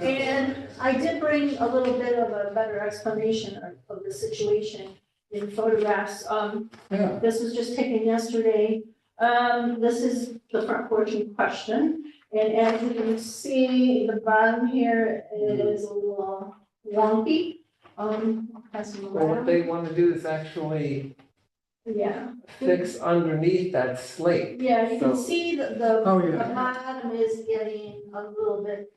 And I did bring a little bit of a better explanation of the situation in photographs.
Yeah,
This was just taken yesterday. This is the front porch in question. And as you can see, the bottom here is a little wonky. Passing
Well, what
around.
they want to do is actually
Yeah,
fix underneath that slate.
yeah, you can
So-
see
Oh,
the
yeah.
bottom is getting a little bit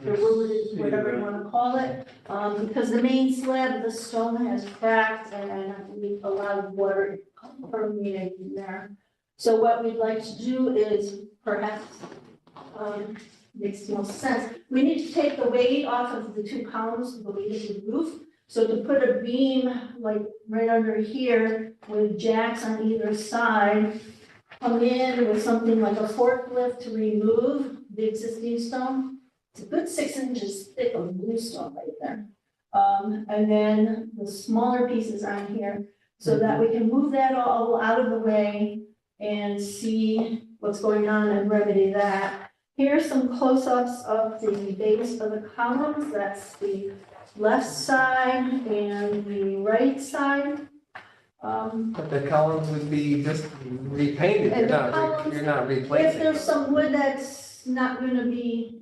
diluted, whatever you wanna call it. Because the main slab, the stone has cracked and a lot of water permeating in there. So what we'd like to do is perhaps, makes more sense. We need to take the weight off of the 2 columns, the weight of the roof. So to put a beam like right under here with jacks on either side, come in with something like a forklift to remove the existing stone. It's a good 6 inches thick of blue stone right there. And then the smaller pieces on here, so that we can move that all out of the way and see what's going on and remedy that. Here's some close-ups of the base of the columns. That's the left side and the right side.
But the columns would be just repainted,
And the columns,
you're not
if
replacing.
there's some wood that's not gonna be,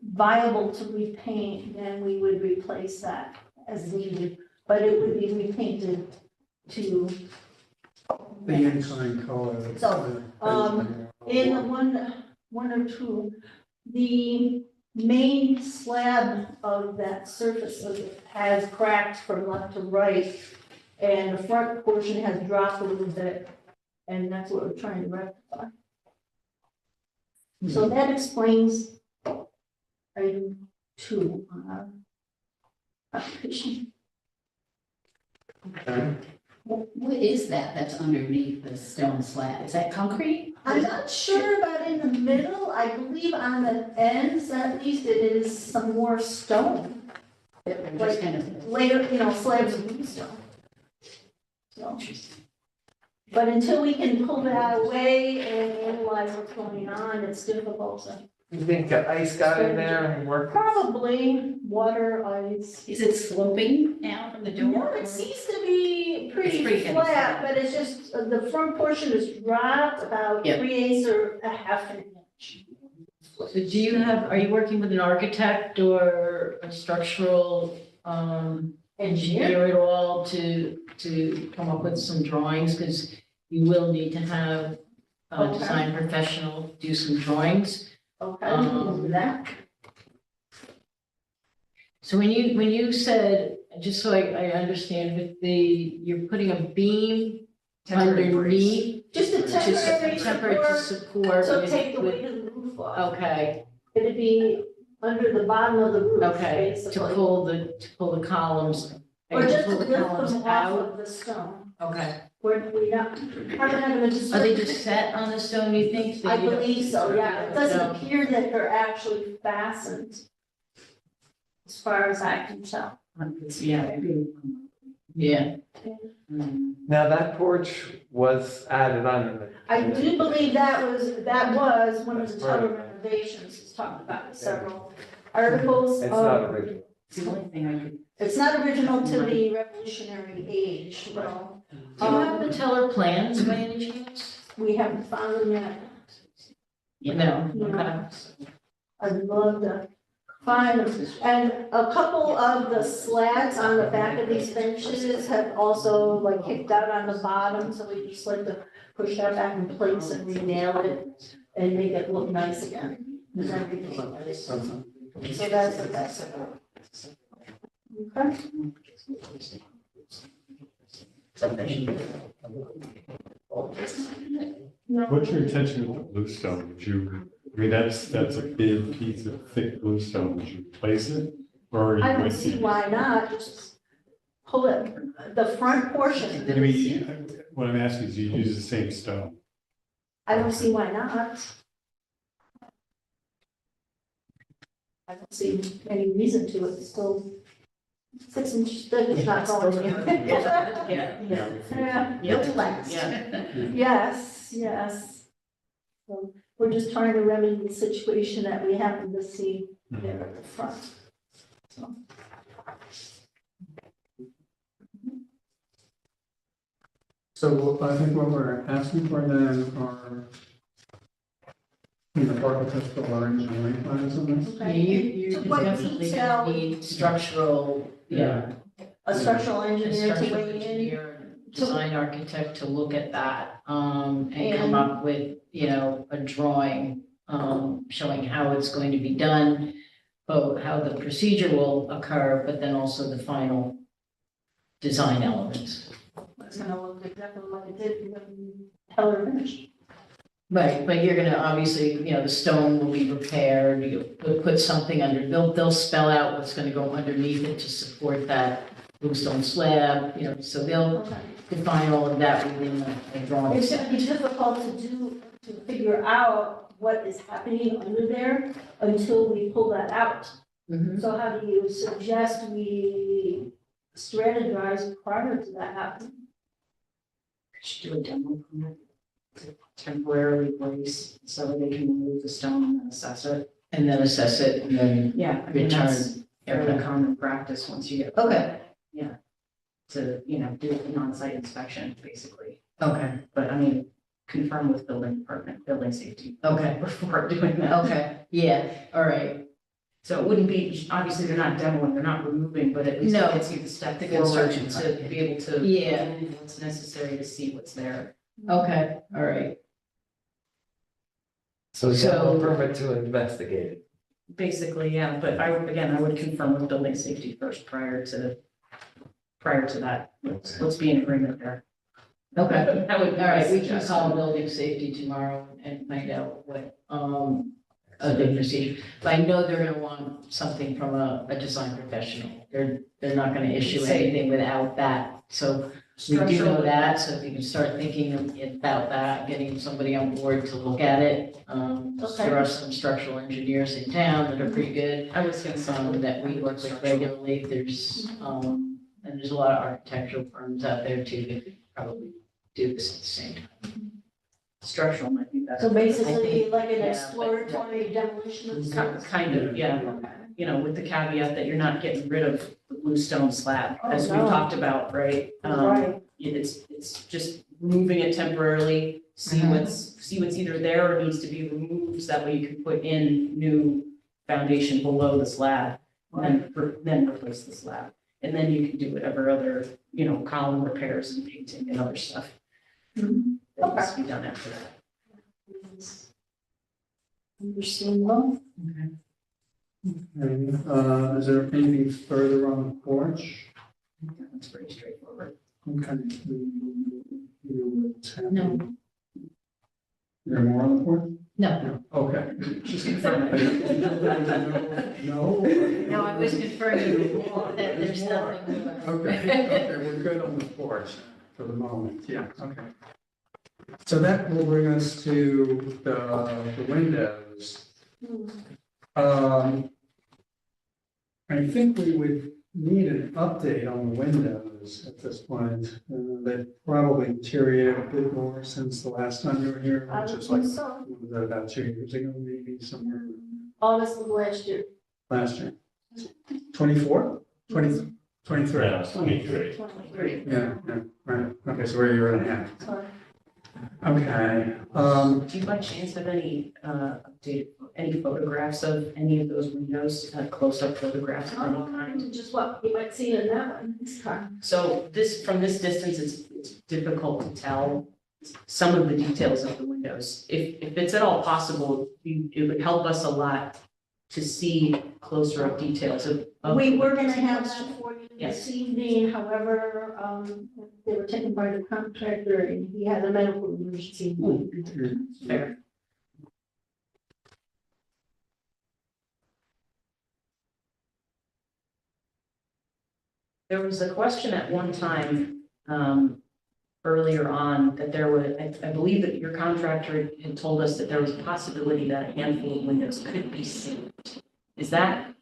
viable to repaint, then we would replace that as needed. But it would be repainted to.
The in-kind color.
So, in one or two, the main slab of that surface of it has cracked from left to right, and the front portion has dropped a little bit, and that's what we're trying to rectify. So that explains item 2 on our application.
What is that that's underneath the stone slab? Is that concrete?
I'm not sure about in the middle. I believe on the ends, at least, it is some more stone.
That we're just kind of.
Later, slabs of bluestone. So, but until we can pull that away and analyze what's going on, it's difficult to.
You think the ice got in there and worked?
Probably water, ice.
Is it sloping now from the door?
No, it seems to be pretty
pretty
flat, but it's just, the front portion is dropped about
Yep.
3/8 or a half an inch.
So are you working with an architect or a structural, engineer at all to come up with some drawings? Because you will need to have a
Okay.
design professional do some drawings.
Okay, we'll do that.
So when you said, just so I understand, with you're putting a beam underneath.
Just a temporary
Temporary
support,
support.
so
with-
take the
with-
weight of the roof off.
Okay,
It'd be under the bottom of the roof,
okay, to
basically.
pull the columns.
Or just to
pull the
lift
columns
them off
out.
of the stone.
Okay.
We're not, probably not gonna just.
Are they just set on the stone, you think?
I believe so, yeah. It doesn't
No.
appear that they're actually fastened. As far as I can tell.
Yeah. Yeah.
Now, that porch was added on.
I do believe that was one of the
That's right.
total renovations, it's talked about in several articles.
It's not original.
It's the only thing I could.
It's not original to the Revolutionary age, no.
Do you have the Teller plans by any chance?
We haven't found them yet.
No.
No.
Okay.
I'd love to find them. And a couple of the slats on the back of these benches have also like kicked out on the bottom, so we just like to push that back in place and re-nail it and make it look nice again. Is everything? So that's the best. Okay. No.
What's your intention with the bluestone? That's a big piece of thick bluestone. Would you replace it? Or are you
I
going
don't see
to?
why not, just pull it, the front portion.
I mean, what I'm asking is, do you use the same stone?
I don't see why not. I don't see any reason to, it's still 6 inches thick, it's not going anywhere.
Yeah.
Yeah, it'll last.
Yeah.
Yes. So we're just trying to remedy the situation that we happen to see there at the front. So.
So I think what we're asking for then are, architectural or engineering plans on this.
Yeah, you're
To what
definitely
detail?
gonna need structural,
A structural
a
engineer to
structural
weigh in.
engineer, design architect to look at that, and come
And-
up with, a drawing, showing how it's going to be done, both how the procedure will occur, but then also the final design elements.
It's gonna look exactly like it did when Heller finished.
Right, but you're gonna obviously, the stone will be repaired, you'll put something under, they'll spell out what's gonna go underneath it to support that bluestone slab, so they'll
Okay.
define all of that within the drawing.
It's gonna be difficult to figure out what is happening under there until we pull that out.
Mhm.
So how do you suggest we strategize prior to that happening?
Should do a demo permit to temporarily place so that they can remove the stone and then assess it.
And then assess it, and then,
Yeah, I mean, that's
Return.
fairly
Okay.
common practice once you get.
Okay.
Yeah, to, do an on-site inspection, basically.
okay,
But I mean, confirm with building department, building safety.
Okay.
Before doing that.
okay, yeah, all right.
So it wouldn't be, obviously, they're not demoing, they're not removing, but at least
No.
it gets you the step
The
forward
construction
to
side,
be able to.
Yeah.
do what's necessary to see what's there.
Okay, all right.
So you have
So-
a permit to investigate it.
Basically, yeah, but I would confirm with building safety first prior to that. Let's be in agreement there.
Okay,
That would be
all right, we can
suggestion.
call building safety tomorrow and find out what, the procedure. But I know they're gonna want something from a design professional. They're not gonna issue anything without that, so we do know
Structural-
that, so if you can start thinking about that, getting somebody on board to look at it.
Okay.
There are some structural engineers in town that are pretty good,
I was gonna say.
that we work with regularly. And there's a lot of architectural firms out there too that could probably do this at the same time.
Structural might be better.
So
I
basically
think-
like an
yeah, but-
exploratory demolition of sorts?
Kind of, yeah. With the caveat that you're not getting rid of the bluestone slab,
Oh,
as we
no.
talked about, right?
Right.
It's just removing it temporarily, see what's either there or needs to be removed, so that way you can put in new foundation below the slab, and then replace the slab. And then you can do whatever other, column repairs and painting and other stuff. That needs to be done after that.
Understandable.
And, is there anything further on the porch?
That's pretty straightforward.
Okay.
No.
Is there more on the porch?
No,
Okay.
She's confirming.
No?
no, I was confirming that there's nothing.
Okay, we're good on the porch for the moment, yeah, okay. So that will bring us to the windows. I think we would need an update on the windows at this point. They've probably deteriorated a bit more since the last time you were here,
I
which
would
is like,
think so.
what was that, about 2 years ago, maybe somewhere
August of last year.
last year. 24? 20, 23?
Yeah, it's 23.
23.
Yeah, right, okay, so we're a year and a half.
Sorry.
Okay,
Do you by chance have any any photographs of any of those windows, close-up photographs of any kind?
Just what you might see in that one this time.
So from this distance, it's difficult to tell some of the details of the windows. If it's at all possible, it would help us a lot to see closer up details of.
We were gonna have that for you
Yes.
this evening, however, they were taken by the contractor and he had a medical emergency.
Fair. There was a question at one time, earlier on, that there was, I believe that your contractor had told us that there was a possibility that a handful of windows could be saved. Is that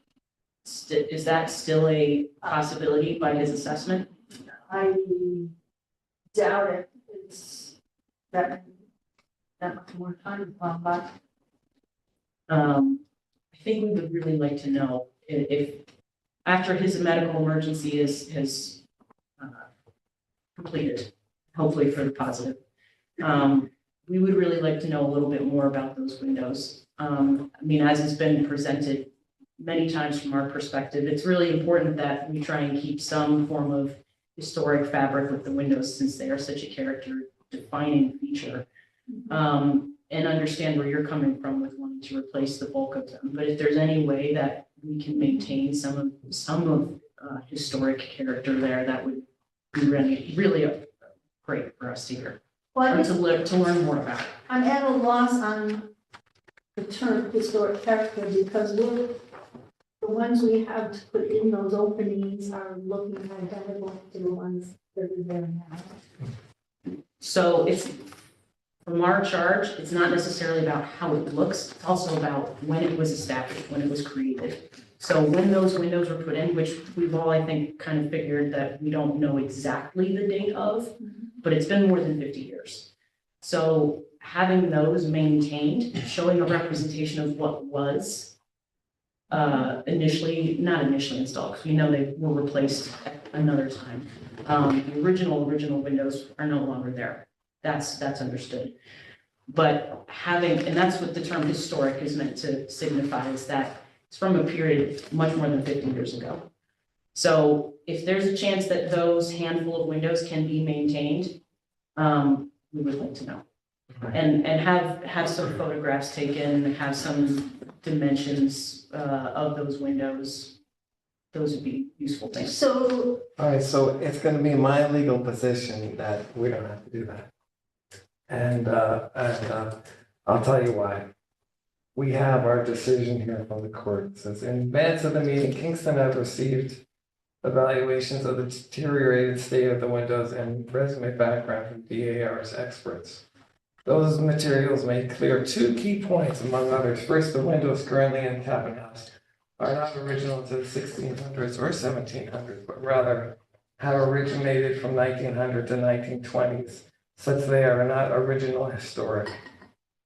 still a possibility by his assessment?
I doubt it, it's that much more time gone by.
I think we would really like to know if after his medical emergency is completed, hopefully for the positive. We would really like to know a little bit more about those windows. As has been presented many times from our perspective, it's really important that we try and keep some form of historic fabric with the windows, since they are such a character defining feature. And understand where you're coming from with wanting to replace the bulk of them. But if there's any way that we can maintain some of historic character there, that would be really great for us to hear.
Well, I
or
guess
to learn more about it.
I'm at a loss on the term historic character because the ones we have to put in those openings are looking identical to the ones that are there now.
So it's, from our charge, it's not necessarily about how it looks, it's also about when it was established, when it was created. So when those windows were put in, which we've all, I think, kind of figured that we don't know exactly the date of, but it's been more than 50 years. So having those maintained, showing a representation of what was not initially installed, because we know they were replaced at another time. The original windows are no longer there. That's understood. But having, and that's what the term historic is meant to signify, is that it's from a period much more than 50 years ago. So if there's a chance that those handful of windows can be maintained, we would like to know. And have some photographs taken, have some dimensions of those windows. Those would be useful things.
So,
All right, so it's gonna be my legal position that we don't have to do that. And I'll tell you why. We have our decision here from the court. It says, in advance of the meeting, Kingston has received evaluations of the deteriorated state of the windows and resume background from DAR's experts. Those materials make clear two key points, among others. First, the windows currently in Cabin House are not original to the 1600s or 1700s, but rather have originated from 1900 to 1920s, such they are not original historic,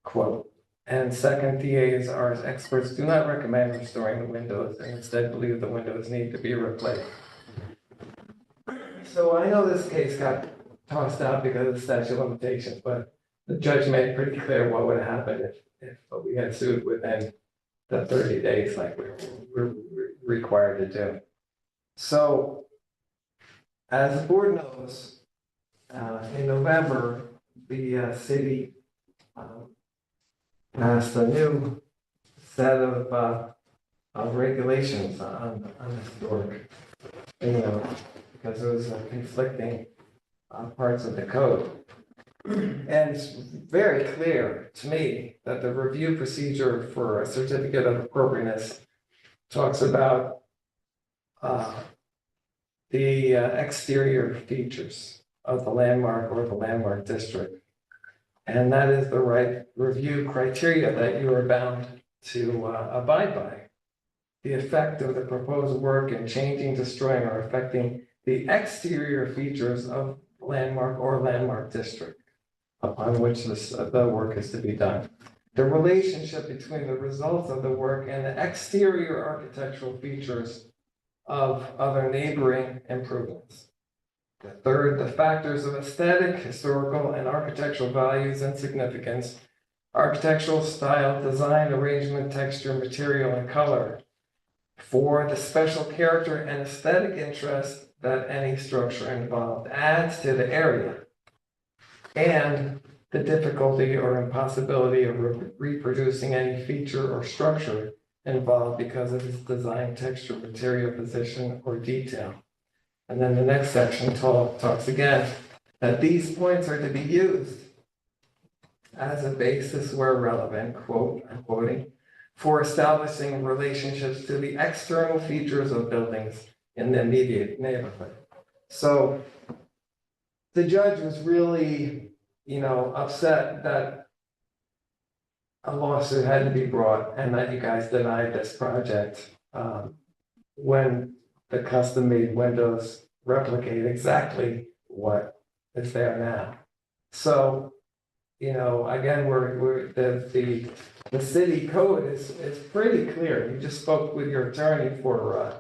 quote. And second, DAR's experts do not recommend restoring the windows and instead believe the windows need to be replaced. So I know this case got tossed out because of the statute of limitations, but the judge made pretty clear what would happen if we had sued within the 30 days like we're required to do. So as the board knows, in November, the city passed a new set of regulations on historic, because it was conflicting parts of the code. And it's very clear to me that the review procedure for a certificate of appropriateness talks about the exterior features of the landmark or the landmark district. And that is the right review criteria that you are bound to abide by. The effect of the proposed work in changing, destroying, or affecting the exterior features of landmark or landmark district upon which the work is to be done. The relationship between the results of the work and the exterior architectural features of other neighboring improvements. The third, the factors of aesthetic, historical, and architectural values and significance, architectural style, design, arrangement, texture, material, and color. Four, the special character and aesthetic interest that any structure involved adds to the area. And the difficulty or impossibility of reproducing any feature or structure involved because of its design, texture, material, position, or detail. And then the next section talks again that these points are to be used as a basis where relevant, quote, I'm quoting, for establishing relationships to the external features of buildings in the immediate neighborhood. So the judge was really, upset that a lawsuit had to be brought and that you guys denied this project when the custom-made windows replicate exactly what is there now. So, again, the city code is pretty clear. You just spoke with your attorney for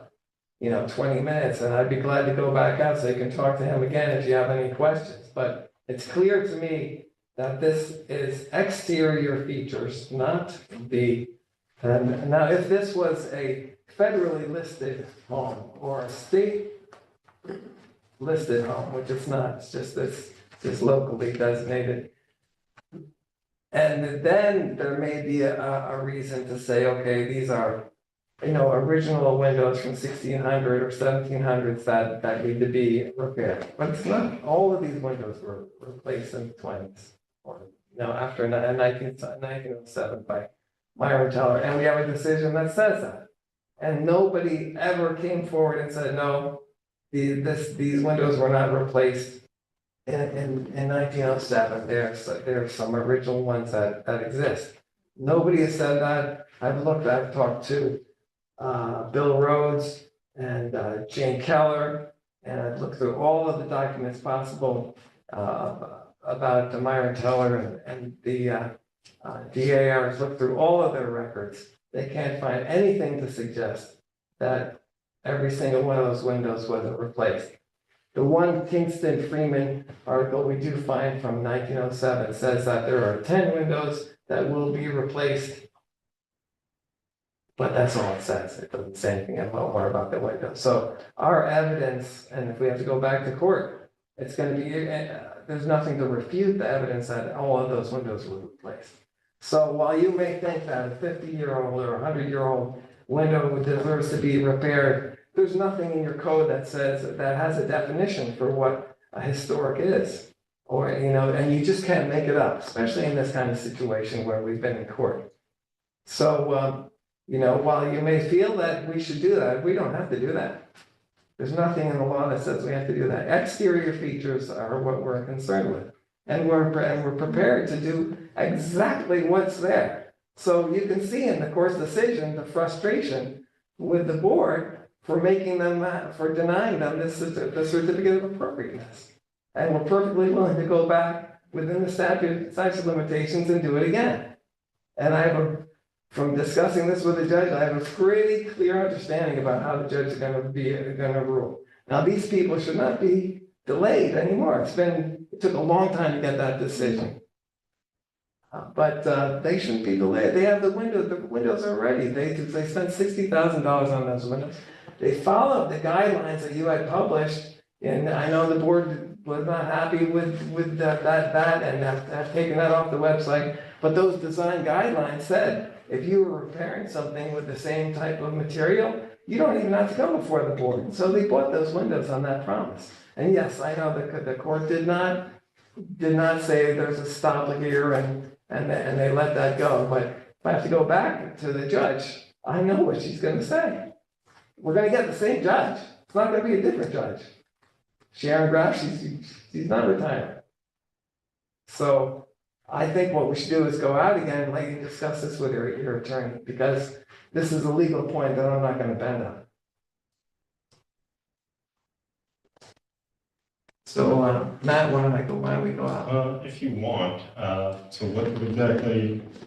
20 minutes, and I'd be glad to go back out so you can talk to him again if you have any questions. But it's clear to me that this is exterior features, not the. And now, if this was a federally listed home or a state listed home, which it's not, it's just this locally designated. And then there may be a reason to say, okay, these are original windows from 1600 or 1700s that need to be repaired. But it's not, all of these windows were replaced in the 20s or, after 1907 by Myron Teller. And we have a decision that says that. And nobody ever came forward and said, no, these windows were not replaced in 1907. There's some original ones that exist. Nobody has said that. I've talked to Bill Rhodes and Jane Keller, and I've looked through all of the documents possible about Myron Teller and the DAR's looked through all of their records. They can't find anything to suggest that every single one of those windows wasn't replaced. The one Kingston Freeman article we do find from 1907 says that there are 10 windows that will be replaced. But that's all it says. It doesn't say anything more about the windows. So our evidence, and if we have to go back to court, it's going to be, there's nothing to refute the evidence that all of those windows were replaced. So while you may think that a 50-year-old or 100-year-old window deserves to be repaired, there's nothing in your code that says that has a definition for what a historic is. Or, and you just can't make it up, especially in this kind of situation where we've been in court. So, while you may feel that we should do that, we don't have to do that. There's nothing in the law that says we have to do that. Exterior features are what we're concerned with. And we're prepared to do exactly what's there. So you can see in the court's decision, the frustration with the board for making them, for denying them the certificate of appropriateness. And we're perfectly willing to go back within the statute of limitations and do it again. And from discussing this with the judge, I have a pretty clear understanding about how the judge is going to rule. Now, these people should not be delayed anymore. It took a long time to get that decision. But they shouldn't be delayed. They have the windows are ready. They spent $60,000 on those windows. They followed the guidelines that you had published, and I know the board was not happy with that and have taken that off the website. But those design guidelines said, if you were repairing something with the same type of material, you don't even have to come before the board. So they bought those windows on that promise. And yes, I know the court did not say there's a stop here and they let that go. But if I have to go back to the judge, I know what she's going to say. We're going to get the same judge. It's not going to be a different judge. Sharon Graff, she's not retired. So I think what we should do is go out again and let you discuss this with your attorney, because this is a legal point that I'm not going to bend on. So Matt, why don't we go out?
If you want, so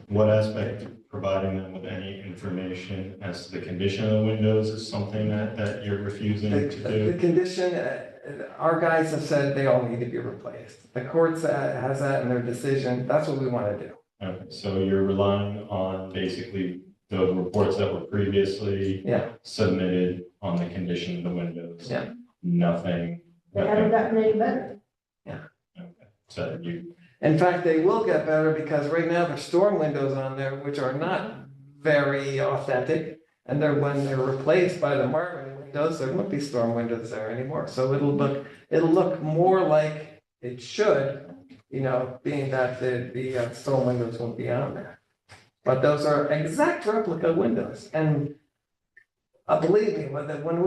what aspect of providing them with any information as to the condition of the windows is something that you're refusing to do?
The condition, our guys have said they all need to be replaced. The court has that in their decision. That's what we want to do.
Okay, so you're relying on basically the reports that were previously submitted on the condition of the windows.
Yeah.
Nothing.
They haven't gotten any better.
Okay. So
In fact, they will get better because right now there's storm windows on there, which are not very authentic. And when they're replaced by the Marvin windows, there won't be storm windows there anymore. So it'll look more like it should, being that the storm windows won't be on there. But those are exact replica windows. And believe me, when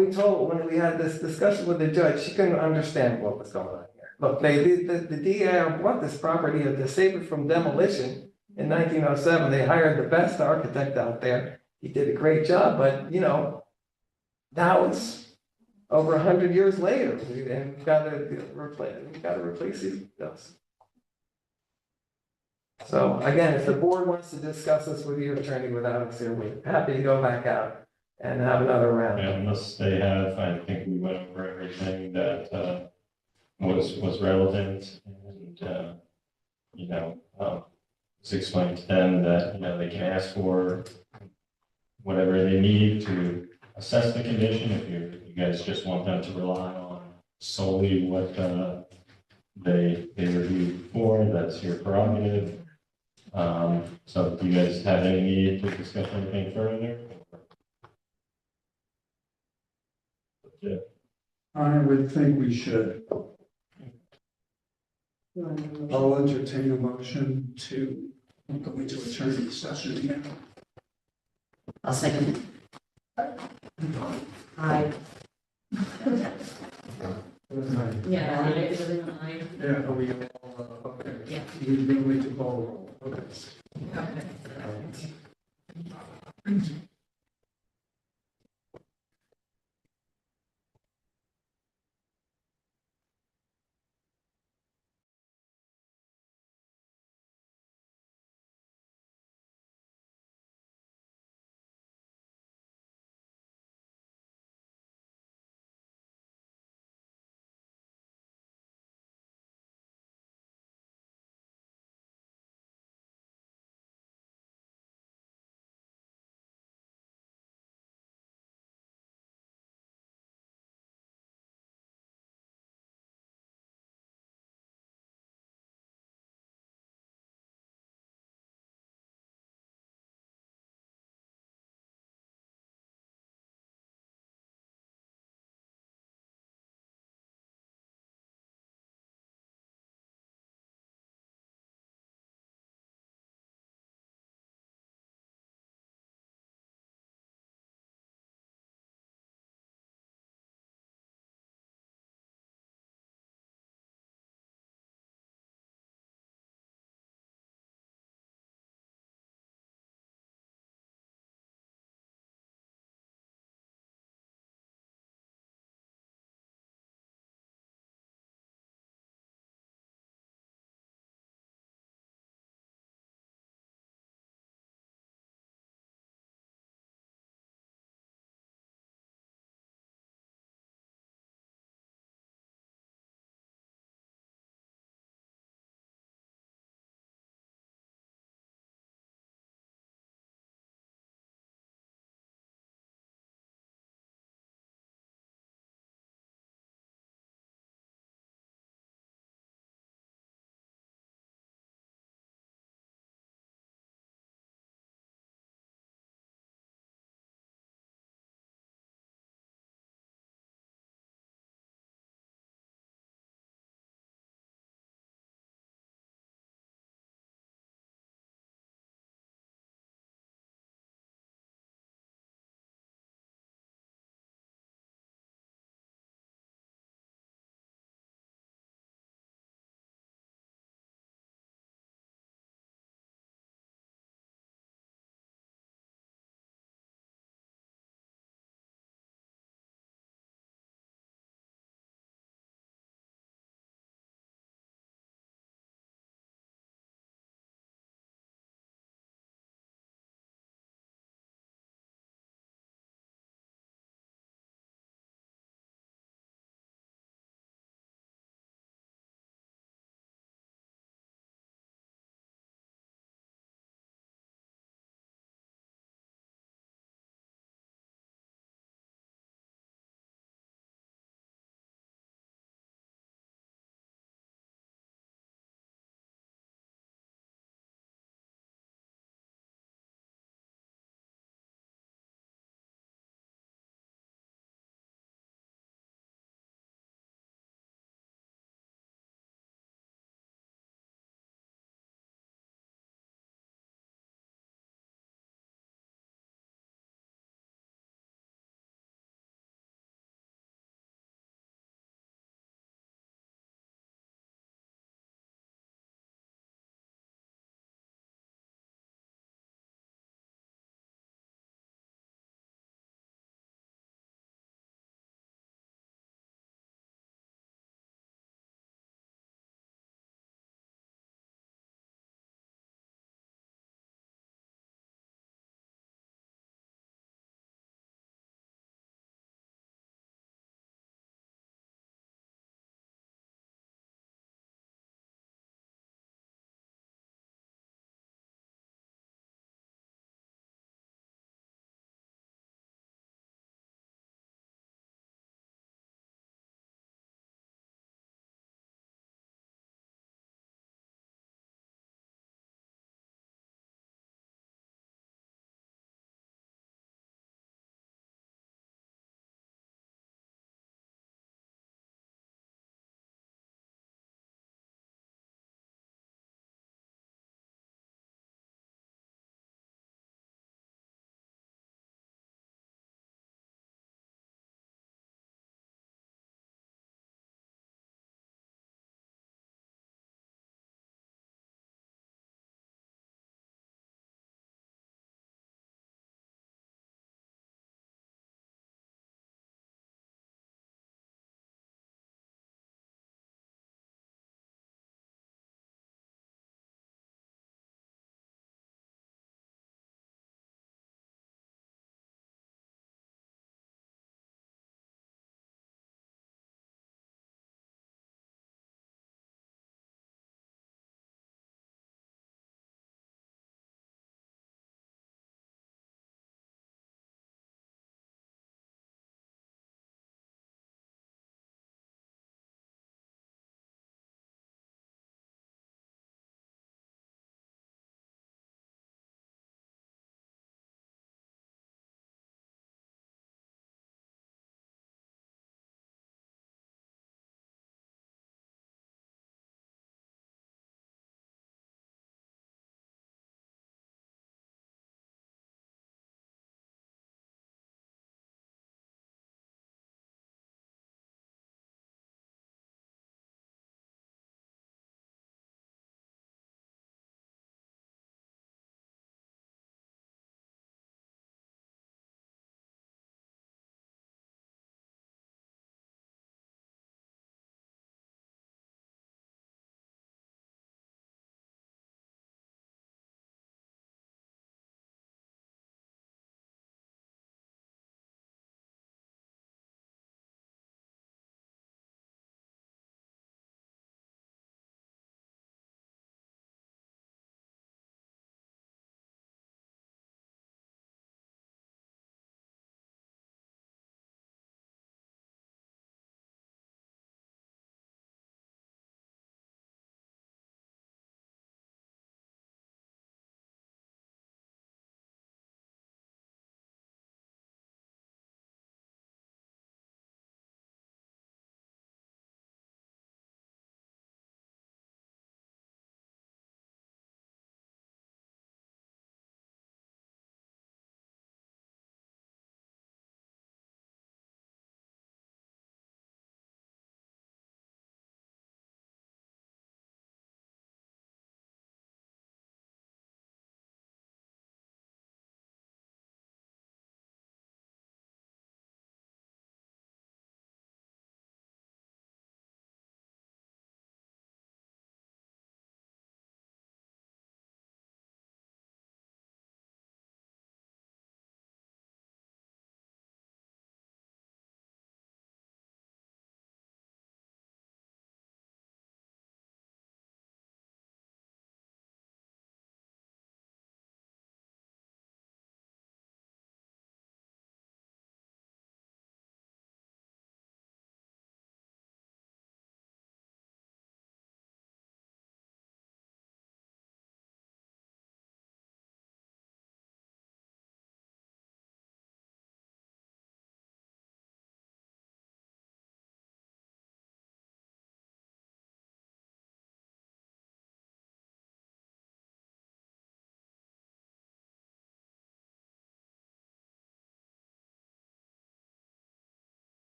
we had this discussion with the judge, she couldn't understand what was going on here. Look, the DAR bought this property to save it from demolition in 1907. They hired the best architect out there. He did a great job, but now it's over 100 years later, and we've got to replace these windows. So again, if the board wants to discuss this with your attorney without us here, we're happy to go back out and have another round.
yeah, unless they have, I think we went over everything that was relevant, and it's explained to them that they can ask for whatever they need to assess the condition. If you guys just want them to rely on solely what they reviewed before, that's your prerogative. So do you guys have any need to discuss anything further?
I would think we should. I'll entertain a motion to go into attorney session now.
I'll second it.
Aye. Yeah.
Yeah, are we all, okay.
Yeah.
We do need to call the roll, okay.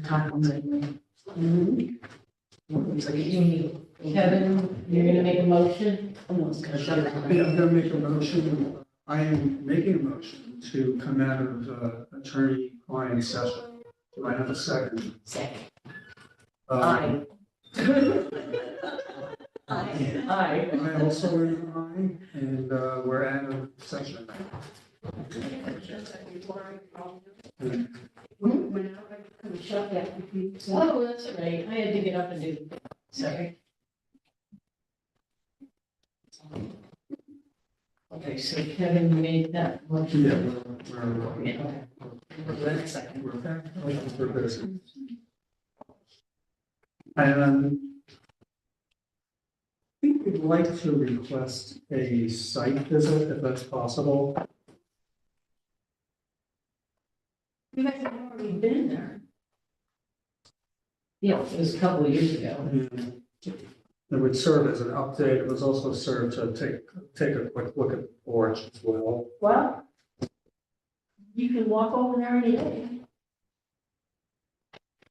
Talk on that. Kevin, you're gonna make a motion?
I'm gonna make a motion, I am making a motion to come out of attorney-client session. Do I have a second?
Second.
Aye.
Aye.
I also am aye, and we're out of session.
Oh, that's all right. I had to get up and do, sorry. Okay, so Kevin made that motion.
Yeah,
Wait a second.
we're busy. And I think we'd like to request a site visit if that's possible.
You guys have already been there.
Yeah, it was a couple of years ago.
And it would serve as an update. It was also served to take a quick look at the porch as well.
Well, you can walk over there any day.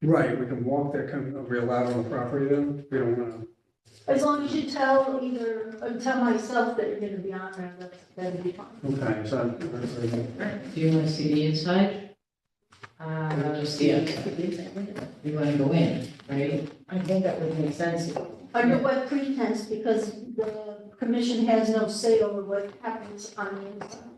Right, we can walk there, are we allowed on the property then? We don't wanna.
As long as you tell tell myself that you're gonna be on there, that'd be fine.
Okay, so.
Do you want to see the inside? Just the outside. You want to go in, right?
I think that would make sense.
Under what pretense, because the commission has no say over what happens on the inside.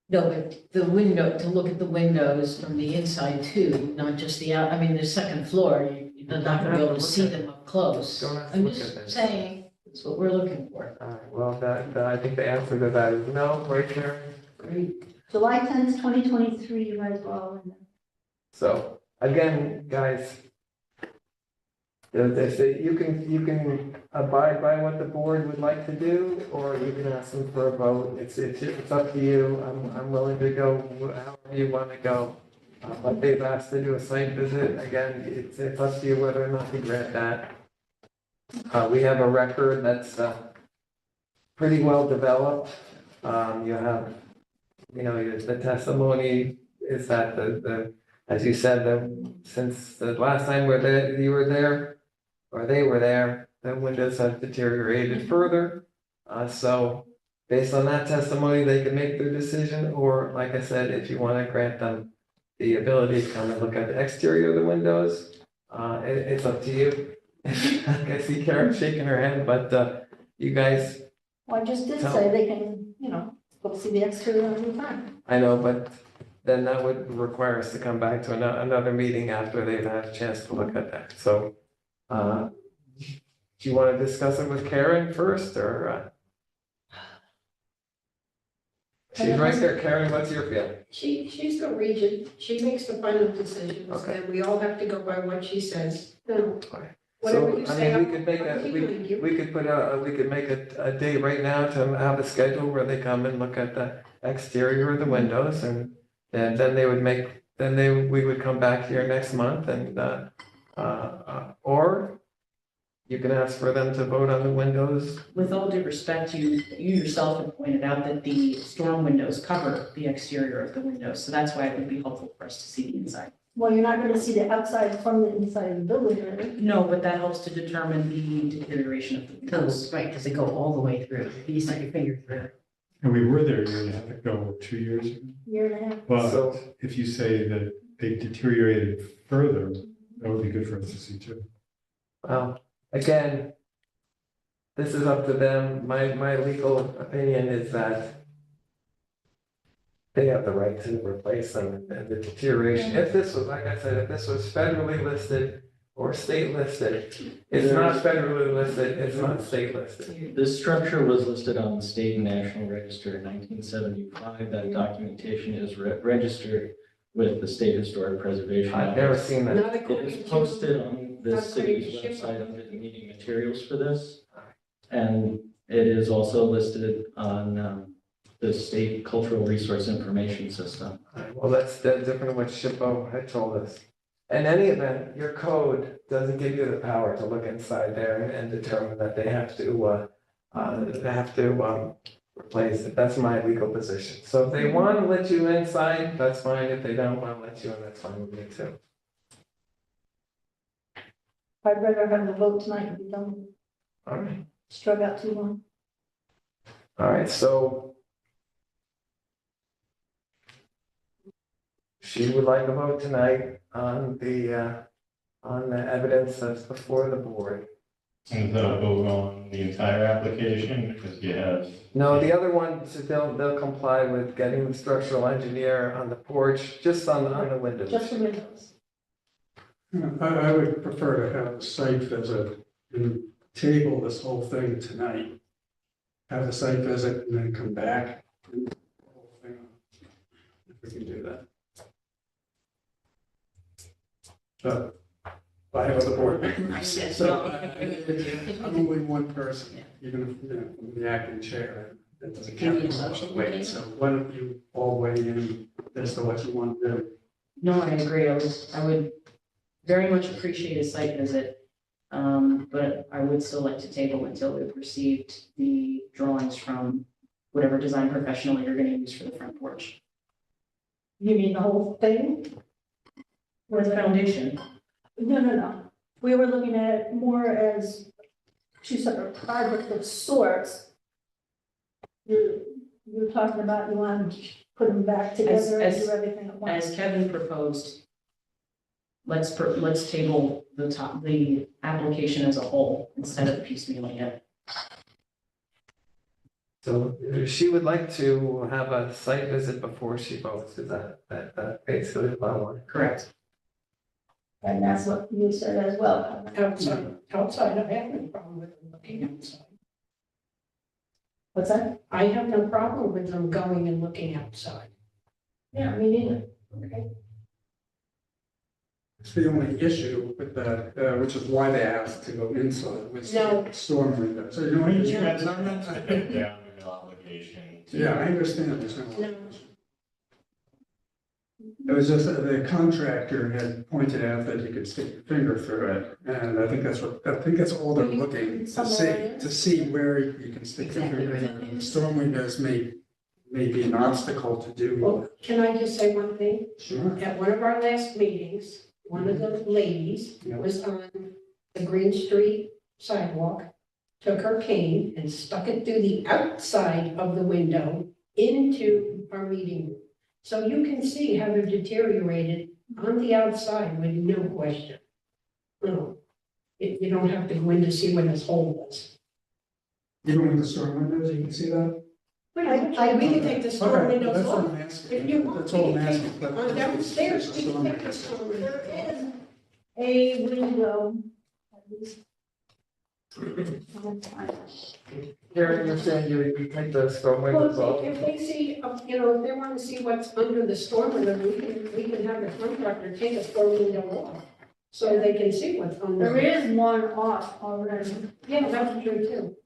No, but the window, to look at the windows from the inside too, not just the out, I mean, the second floor, you're not gonna be able to see them up close.
Don't have to
I'm
look at
just
this.
saying, that's what we're looking for.
All right, well, I think the answer to that is no, right there.
Great.
July 10th, 2023, you guys were all in there.
So, again, guys, you can abide by what the board would like to do, or you can ask them for a vote. It's up to you. I'm willing to go however you want to go. But they've asked to do a site visit. Again, it's up to you whether or not you grant that. We have a record that's pretty well developed. You have, the testimony is that as you said, since the last time you were there, or they were there, the windows have deteriorated further. So based on that testimony, they can make their decision, or like I said, if you want to grant them the ability to come and look at the exterior of the windows, it's up to you. I see Karen shaking her head, but you guys.
Well, I just did say they can, go see the exterior every time.
I know, but then that would require us to come back to another meeting after they've had a chance to look at that. So, do you want to discuss it with Karen first, or? She's right there. Karen, what's your feeling?
She's the regent, she makes the final decisions,
Okay.
and we all have to go by what she says. So,
Okay.
whatever
So,
you
I
say,
mean, we could make
I'm hearing you.
we could make a date right now to have a schedule where they come and look at the exterior of the windows, and then we would come back here next month and, or you can ask for them to vote on the windows.
With all due respect, you yourself have pointed out that the storm windows cover the exterior of the windows, so that's why it would be helpful for us to see the inside.
Well, you're not gonna see the outside from the inside of the building, right?
No, but that helps to determine the deterioration of the windows.
Right, because they go all the way through. You stick your finger through.
And we were there a year and a half ago, 2 years ago.
Year and a half.
But
So-
if you say that they deteriorated further, that would be good for us to see too.
Well, again, this is up to them. My legal opinion is that they have the right to replace them and the deterioration. If this was, like I said, if this was federally listed or state listed, it's not federally listed, it's not state listed.
This structure was listed on the state and national register in 1975. That documentation is registered with the State Historic Preservation
I've never
Office.
seen that.
Not
It
according
is
to.
posted on the
not according
city's
to SHPO.
website under the meeting materials for this. And it is also listed on the State Cultural Resource Information System.
Well, that's different than what SHPO had told us. In any event, your code doesn't give you the power to look inside there and determine that they have to replace it. That's my legal position. So if they want to let you inside, that's fine. If they don't want to let you in, that's fine with me too.
I'd rather have the vote tonight and be done,
All right,
strung out too long.
all right, so she would like a vote tonight on the evidence that's before the board.
And they'll vote on the entire application, because you have.
No, the other ones, they'll comply with getting the structural engineer on the porch, just on the windows.
Just the windows.
I would prefer to have a site visit and table this whole thing tonight. Have the site visit and then come back. And the whole thing, if we can do that. But I have other board members, so I'm only one person, even if, I'm the acting chair, that doesn't
Can
count.
you motion,
Wait,
please?
so why don't you all weigh in as to what you want to do?
No, I agree. I would very much appreciate a site visit. But I would still like to table until we've received the drawings from whatever design professional you're gonna use for the front porch.
You mean the whole thing?
Or the foundation.
No. We were looking at it more as two separate projects of sorts. You're talking about you want to put them back together and
As-
do everything at once.
As Kevin proposed, let's table the application as a whole instead of piecemealing it.
So she would like to have a site visit before she votes, is that basically what I want?
Correct.
And that's what you said as well.
Outside, I have no problem with them looking outside.
What's that?
I have no problem with them going and looking outside.
Yeah, me neither.
Okay.
It's the only issue with that, which is why they asked to go inside with
No.
storm windows. So you know, you guys on
Down
that?
the no obligation. to-
Yeah, I understand there's no.
No.
It was just that the contractor had pointed out that you could stick your finger through it, and I think that's all they're looking to see where you can stick your finger in. Storm windows may be an obstacle to do.
Well, can I just say one thing?
Sure.
At one of our last meetings, one of the ladies
Yeah.
was on the Green Street sidewalk, took her cane and stuck it through the outside of the window into our meeting room. So you can see how they're deteriorated on the outside with no question. You don't have to go in to see where this hole was.
Even with the storm windows, you can see that?
We can take the storm
Okay,
windows
that's what
off.
I'm
If
asking.
you want,
That's all I'm
we can
asking.
take it on downstairs, we can take the storm windows.
There is a window. at least.
Karen, you're saying you take the storm windows
Well,
off?
if they see, if they want to see what's under the storm window, we can have the contractor take a storm window off. So they can see what's under.
There is one off already.
Yeah, that's true too.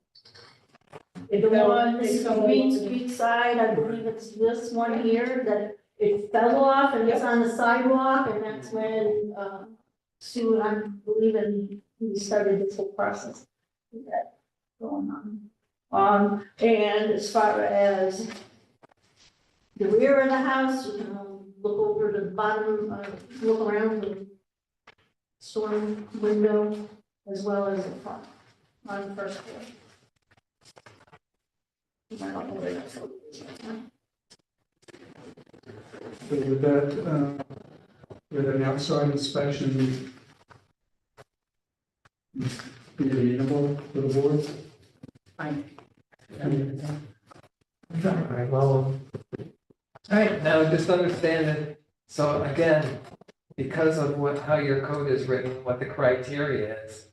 The one, it's the Green Street side, I believe it's this one here, that it fell off and it's on the sidewalk, and that's when, Sue, I'm believing, we started this whole process with that going on. And as far as the rear of the house, look over to the bottom, look around the storm window, as well as the front, on the first floor. I don't know where that's located.
So with that, with an outside inspection, be amenable to the board?
Fine.
All right, well, all right, now just understand that, so again, because of how your code is written, what the criteria is,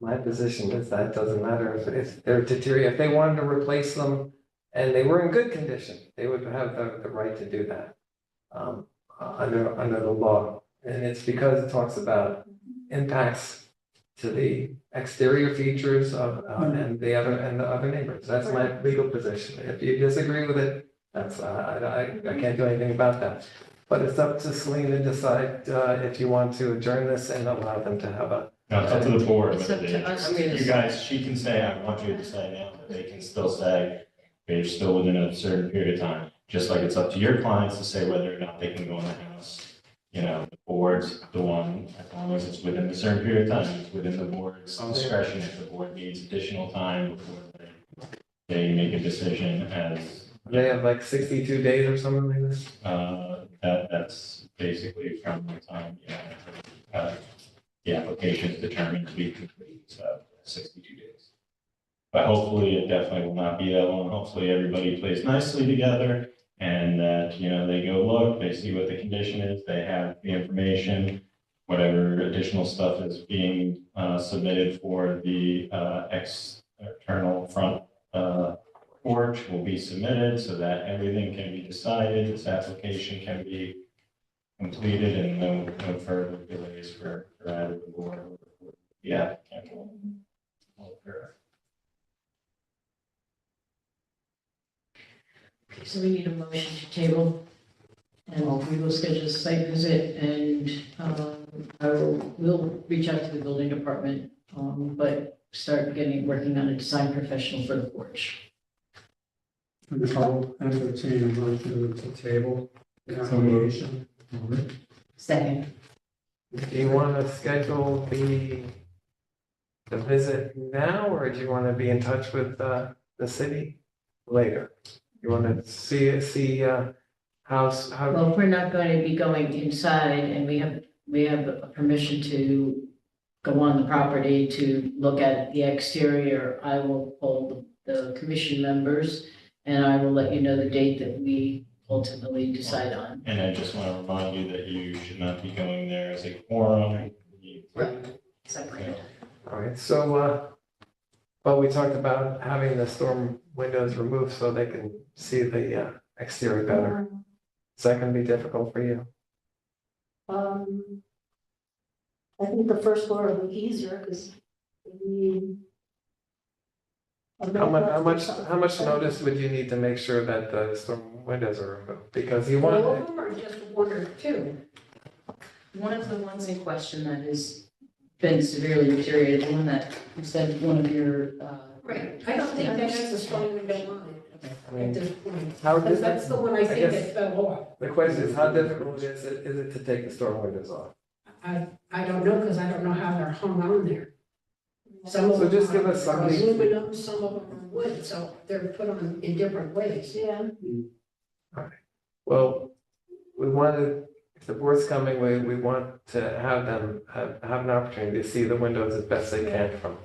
my position is that doesn't matter if they're deteriorating, if they wanted to replace them and they were in good condition, they would have the right to do that under the law. And it's because it talks about impacts to the exterior features of, and the other neighbors. That's my legal position. If you disagree with it, that's, I can't do anything about that. But it's up to Celine to decide if you want to adjourn this and allow them to have a.
No, it's up to the board,
It's
whether
up to us.
you guys, she can say, I want you to decide now, but they can still say, they're still within a certain period of time. Just like it's up to your clients to say whether or not they can go in the house the board's the one, as long as it's within a certain period of time, it's within the board's discretion. If the board needs additional time before they make a decision as.
They have like 62 days or something like this?
That's basically from the time, the application is determined to be complete, so 62 days. But hopefully, it definitely will not be that long. Hopefully, everybody plays nicely together and that, they go look, they see what the condition is, they have the information, whatever additional stuff is being submitted for the external front porch will be submitted so that everything can be decided, this application can be completed and no further delays for either the board or the applicant will occur.
Okay, so we need a motion to table, and we will schedule a site visit, and we'll reach out to the building department, but start working on a design professional for the porch.
I'll entertain a motion to table the application.
Second.
Do you want to schedule the visit now, or do you want to be in touch with the city later? You want to see how?
Well, if we're not going to be going inside, and we have a permission to go on the property to look at the exterior, I will poll the commission members, and I will let you know the date that we ultimately decide on.
And I just want to remind you that you should not be going there as a quorum.
Right. Separated.
All right, so, but we talked about having the storm windows removed so they can see the exterior better. Is that going to be difficult for you?
I think the first floor will be easier because we.
How much notice would you need to make sure that the storm windows are removed? Because you want.
All of them or just one or two?
One of the ones in question that has been severely deteriorated, the one that you said one of your,
Right, I don't think that has a strong window on it
I mean,
at this point.
how
Because that's the one I think
guess
that fell off.
the question is, how difficult is it to take the storm windows off?
I don't know, because I don't know how they're hung on there. Some of
So
them
just give us
are
some.
aluminum, some of them are wood, so they're put on in different ways.
Yeah.
Well, we wanted, if the board's coming, we want to have them have an opportunity to see the windows as best they can from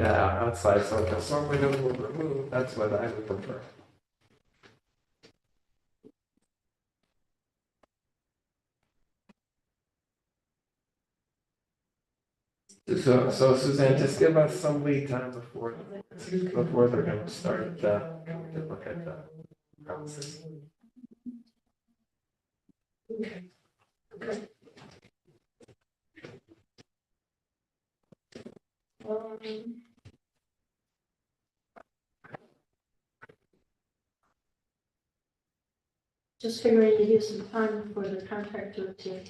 outside. So if the storm windows were removed, that's what I would prefer. So Suzanne, just give us some lead time before they're going to start to look at the premises.
Okay. Okay.
Just figuring to use some time for the contractor to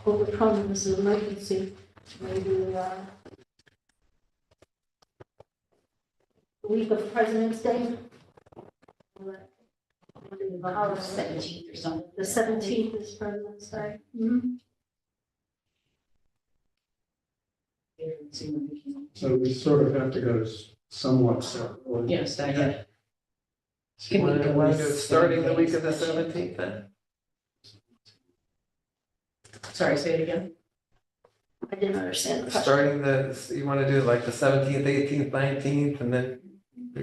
overcome this emergency, maybe the week of President's Day.
Or 17th or something.
The 17th is President's Day.
So we sort of have to go somewhat separately.
Yes, I get.
You want to do it starting the week of the 17th then?
Sorry, say it again.
I didn't understand the question.
Starting you want to do like the 17th, 18th, 19th, and then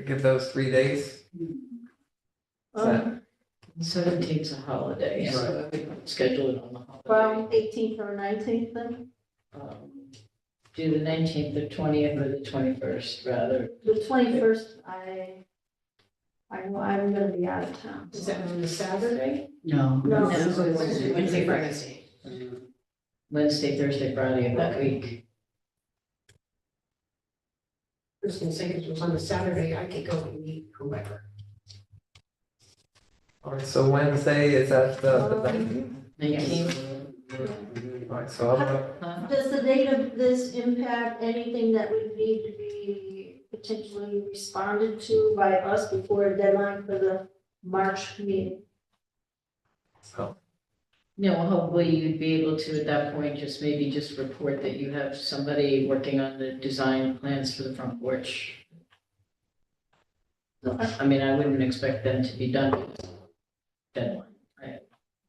give those 3 days?
Um,
17th is a holiday, so we can schedule it on the holiday.
Well, 18th or 19th then?
Do the 19th, the 20th, or the 21st, rather.
The 21st, I'm gonna be out of town.
Is that on a Saturday?
No.
No.
Wednesday, Friday.
Wednesday, Thursday, Friday of that week.
I was gonna say, if it was on a Saturday, I could go and meet whoever.
All right, so Wednesday is at the 19th?
19th.
All right, so I'll,
Does the date of this impact anything that would need to be potentially responded to by us before a deadline for the March meeting?
So,
No, hopefully you'd be able to, at that point, just maybe just report that you have somebody working on the design plans for the front porch. I mean, I wouldn't expect them to be done with deadline. I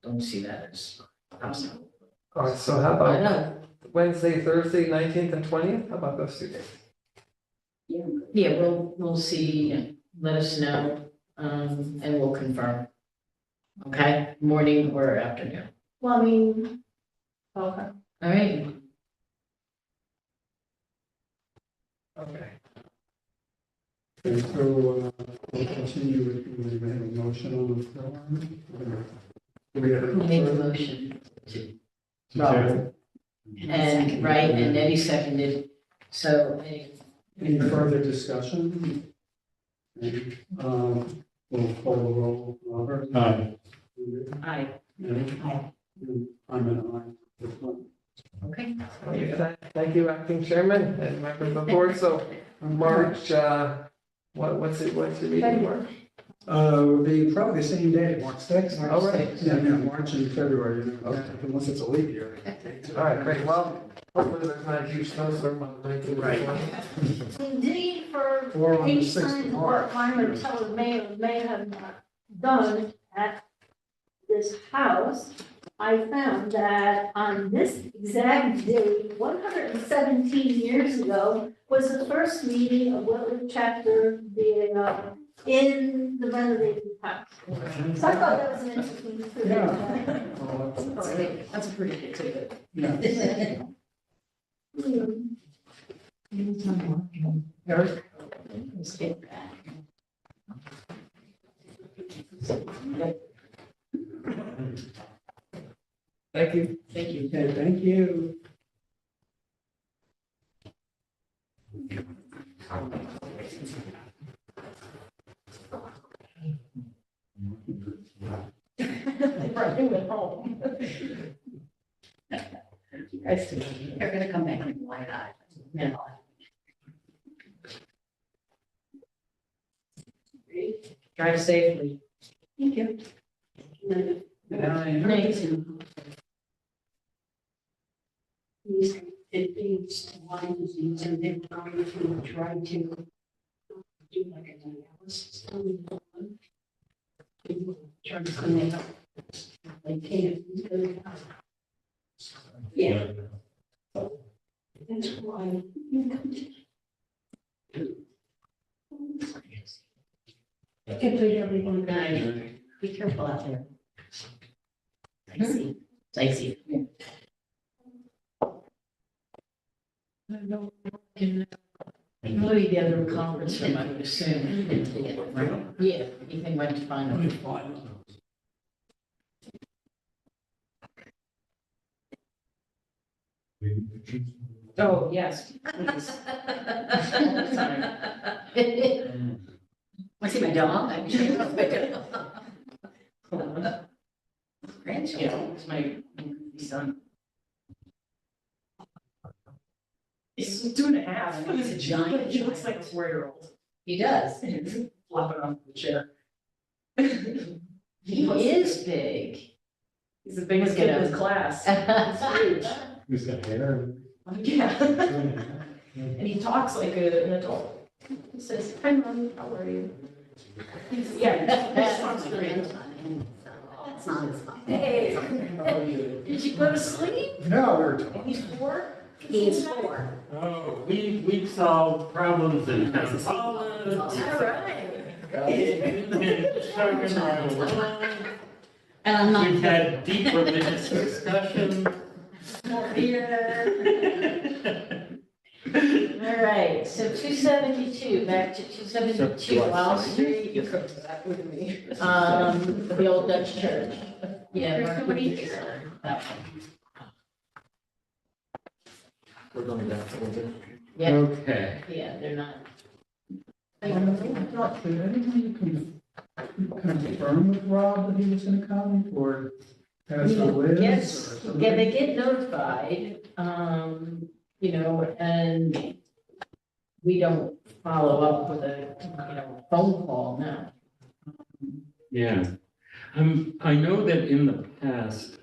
don't see that as possible.
all right, so how about Wednesday, Thursday, 19th and 20th? How about those 2 days?
Yeah, we'll see, let us know, and we'll confirm. Okay, morning or afternoon,
Well, I mean, okay.
all right?
Okay.
And so, we'll continue with, we have a motion on the floor. Do we have
Who made the
further-
motion?
Robert,
And, right, and Eddie seconded, so,
any further discussion? We'll call the roll, Robert.
Aye.
aye,
And I'm an aye.
okay.
Thank you, acting chairman and members of the board. So March, what's the meeting, March?
Would be probably the same day, March 6th.
All right.
Yeah, March and February, you know, unless it's a leap year.
All right, great. Well, hopefully there's not a huge snowstorm on the 19th.
Right.
Indeed,
Or
for
on the
each
6th
sign
of
what
March.
Lyman Teller may have done at this house, I found that on this exact day, 117 years ago, was the first meeting of Wetland Chapter being in the renovated house. So I thought that was an interesting.
Yeah.
That's a pretty good tidbit.
Yeah.
Eric?
Let's get back.
Thank you.
Thank you.
Okay, thank you.
Bring it home.
They're gonna come back in wide eyed.
Yeah. Drive safely.
Thank you.
Thanks.
These advanced lines, and they're going to try to do like an analysis on them. Try to clean it up. They can't. Yeah. That's why you come to. Can't believe everyone died.
Be careful out there. Icy. It's icy.
Maybe the other conference room, I would assume. Yeah, anything went to find them. Oh, yes, please.
Want to see my dog? I'm sure. Grandchildren.
Yeah, it's my son. He's 2.5.
He's a giant.
He looks like a 4-year-old.
He does.
Flopping off the chair.
He is big.
He's the biggest kid in his class. It's huge.
Who's got hair?
Yeah. And he talks like an adult. He says, "Hi, Mom, how are you?" Yeah.
That's not his fault.
Hey, did you go to sleep?
No, we're talking.
He's 4?
He's 4.
Oh, we solve problems in town.
All right.
And I'm not.
We've had deep religious discussion.
More beer. All right, so 272, back to 272 Wild Street. You cooked that with me. The old Dutch church. Yeah. Mark would be here. That one.
We're going back a little bit.
Yeah,
Okay.
yeah, they're not.
Did anyone confirm with Rob that he was gonna come or pass the list?
Yes,
or something?
yeah, they get notified, and we don't follow up with a, phone call now.
Yeah. I know that in the past,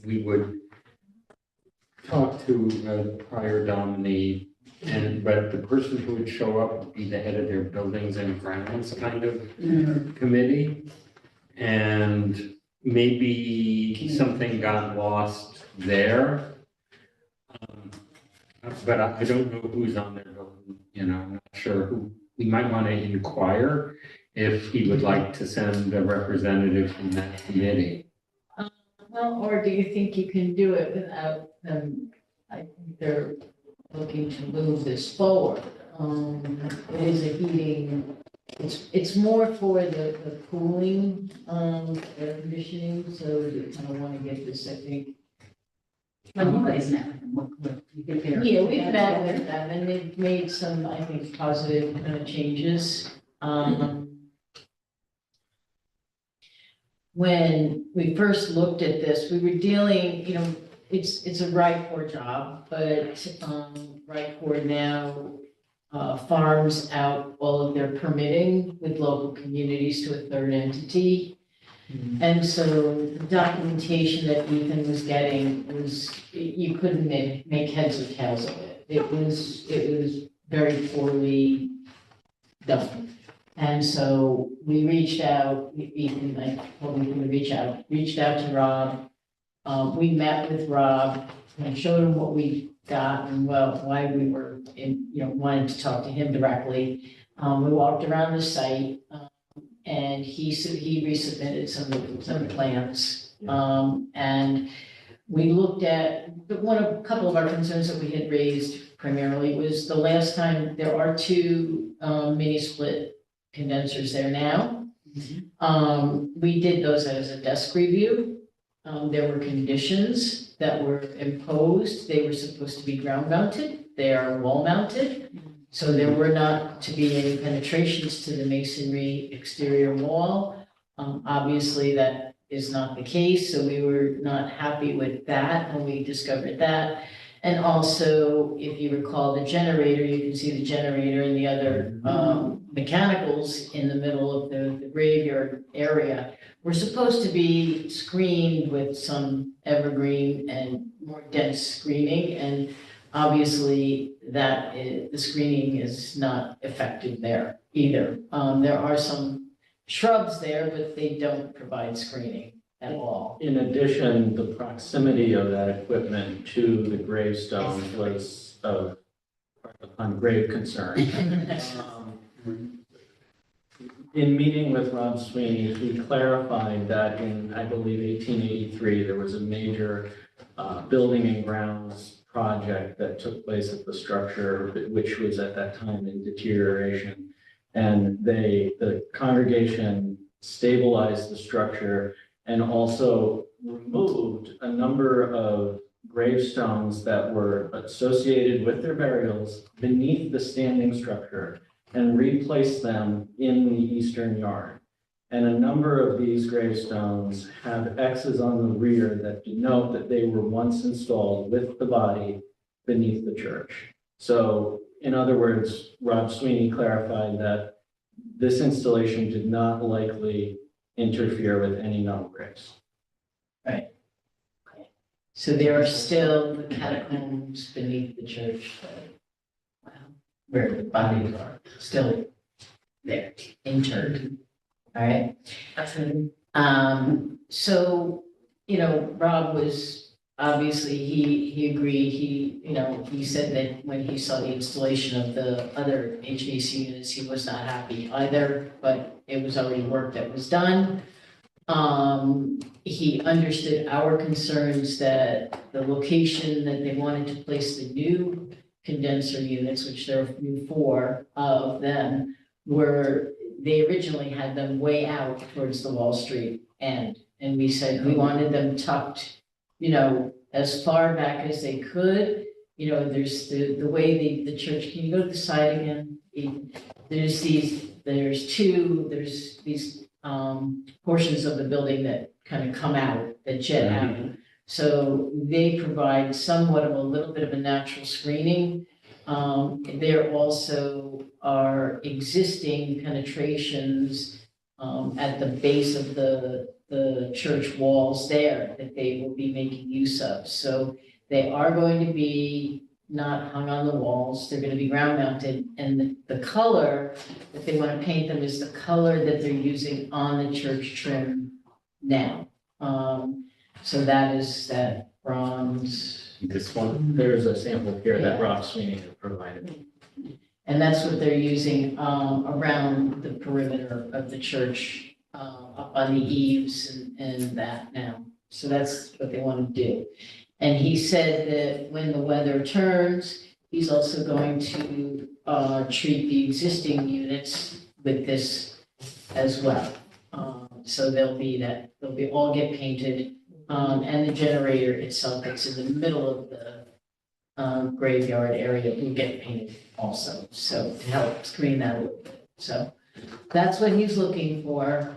we would talk to a prior nominee, but the person who would show up would be the head of their buildings and grounds kind of committee. And maybe something got lost there. But I don't know who's on their building, I'm not sure who, we might want to inquire if he would like to send a representative from that committee.
Well, or do you think you can do it without them? I think they're looking to move this forward. It is a heating, it's more for the cooling, air conditioning, so you kind of want to get this, I think.
Well, you guys met with them, what you think they're.
Yeah, we've met with them and they've made some, I think, positive changes. When we first looked at this, we were dealing, it's a RICOR job, but RICOR now farms out all of their permitting with local communities to a third entity. And so the documentation that Ethan was getting was, you couldn't make heads or tails of it. It was very poorly done. And so we reached out, Ethan, I told him to reached out to Rob. We met with Rob and showed him what we got and why we were wanted to talk to him directly. We walked around the site, and he resubmitted some plans. And we looked at, a couple of our concerns that we had raised primarily was the last time, there are two mini split condensers there now. We did those as a desk review. There were conditions that were imposed. They were supposed to be ground mounted. They are wall mounted. So there were not to be any penetrations to the masonry exterior wall. Obviously, that is not the case, so we were not happy with that when we discovered that. And also, if you recall the generator, you can see the generator and the other mechanicals in the middle of the graveyard area were supposed to be screened with some evergreen and more dense screening. And obviously, the screening is not effective there either. There are some shrubs there, but they don't provide screening at all.
In addition, the proximity of that equipment to the gravestone was of grave concern. In meeting with Rob Sweeney, he clarified that in, I believe, 1883, there was a major building and grounds project that took place at the structure, which was at that time in deterioration. And the congregation stabilized the structure and also removed a number of gravestones that were associated with their burials beneath the standing structure and replaced them in the eastern yard. And a number of these gravestones have X's on the rear that denote that they were once installed with the body beneath the church. So in other words, Rob Sweeney clarified that this installation did not likely interfere with any known graves.
Right. Okay. So there are still the catacombs beneath the church, where the bodies are still there, interred. All right.
Absolutely.
So, Rob was, obviously, he agreed, he said that when he saw the installation of the other HVAC units, he was not happy either, but it was already work that was done. He understood our concerns that the location that they wanted to place the new condenser units, which there are 4 of them, they originally had them way out towards the Wall Street end. And we said we wanted them tucked, as far back as they could. There's the way the church, can you go to the side again? There's these portions of the building that kind of come out, that jet out. So they provide somewhat of a little bit of a natural screening. There also are existing penetrations at the base of the the church walls there that they will be making use of. So they are going to be not hung on the walls, they're gonna be ground mounted, and the color that they wanna paint them is the color that they're using on the church trim now. So that is that bronze.
This one,
There's a sample here that Rob Sweeney provided.
And that's what they're using around the perimeter of the church, up on the eaves and that now. So that's what they want to do. And he said that when the weather turns, he's also going to treat the existing units with this as well. So they'll be all get painted. And the generator itself that's in the middle of the graveyard area will get painted also, so to help screen that a little bit. So that's what he's looking for.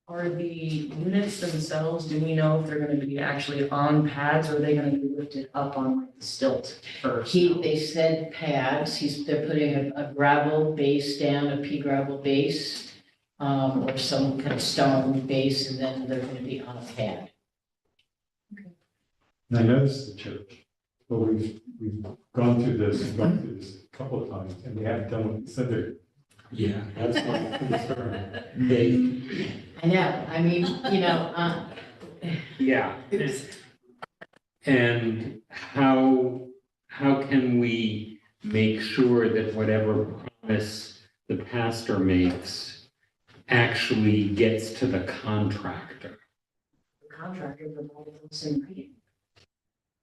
Are the units themselves, do we know if they're gonna be actually on pads or are they gonna be lifted up on like the stilt first?
They said pads, they're putting a gravel base down, a pea gravel base, or some kind of stone base, and then they're gonna be on a pad.
And I noticed the church, but we've gone through this a couple of times, and they haven't done what they said they're.
yeah,
That's my concern.
I know, I mean,
yeah. And how can we make sure that whatever promise the pastor makes actually gets to the contractor?
The contractor provided the same reading.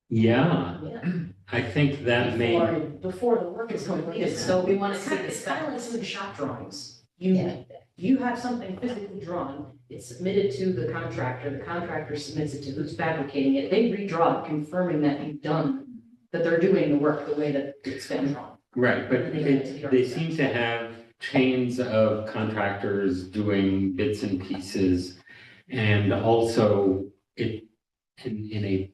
Yeah,
Yeah.
I think that may,
Before the work is completed, so we want to see, it's kind of like some shop drawings. You have something physically drawn, it's submitted to the contractor submits it to who's fabricating it, they redraw it, confirming that you've done, that they're doing the work the way that it's been drawn.
right, but they seem to have chains of contractors doing bits and pieces. And also in a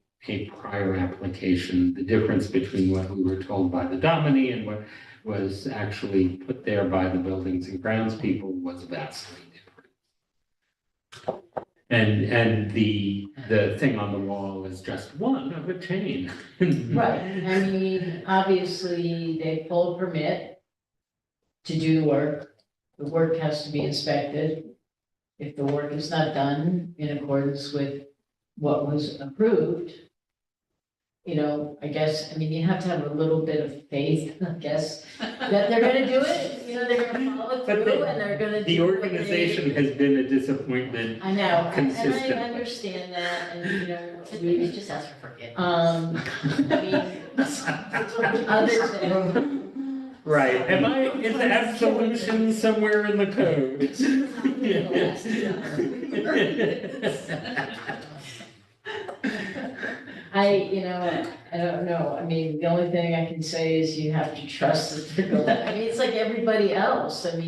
prior application, the difference between what we were told by the Dominie and what was actually put there by the buildings and grounds people was vastly different. And the thing on the wall is just one of a chain.
right, I mean, obviously, they pull a permit to do the work has to be inspected. If the work is not done in accordance with what was approved, I guess, you have to have a little bit of faith, I guess, that they're gonna do it, they're gonna follow through and they're gonna do.
The organization has been a disappointment.
I know, and
consistently.
I understand that, and,
We just ask for forgiveness.
Other than,
Right, is absolution somewhere in the code?
I don't know, the only thing I can say is you have to trust that they're going, it's like everybody else, that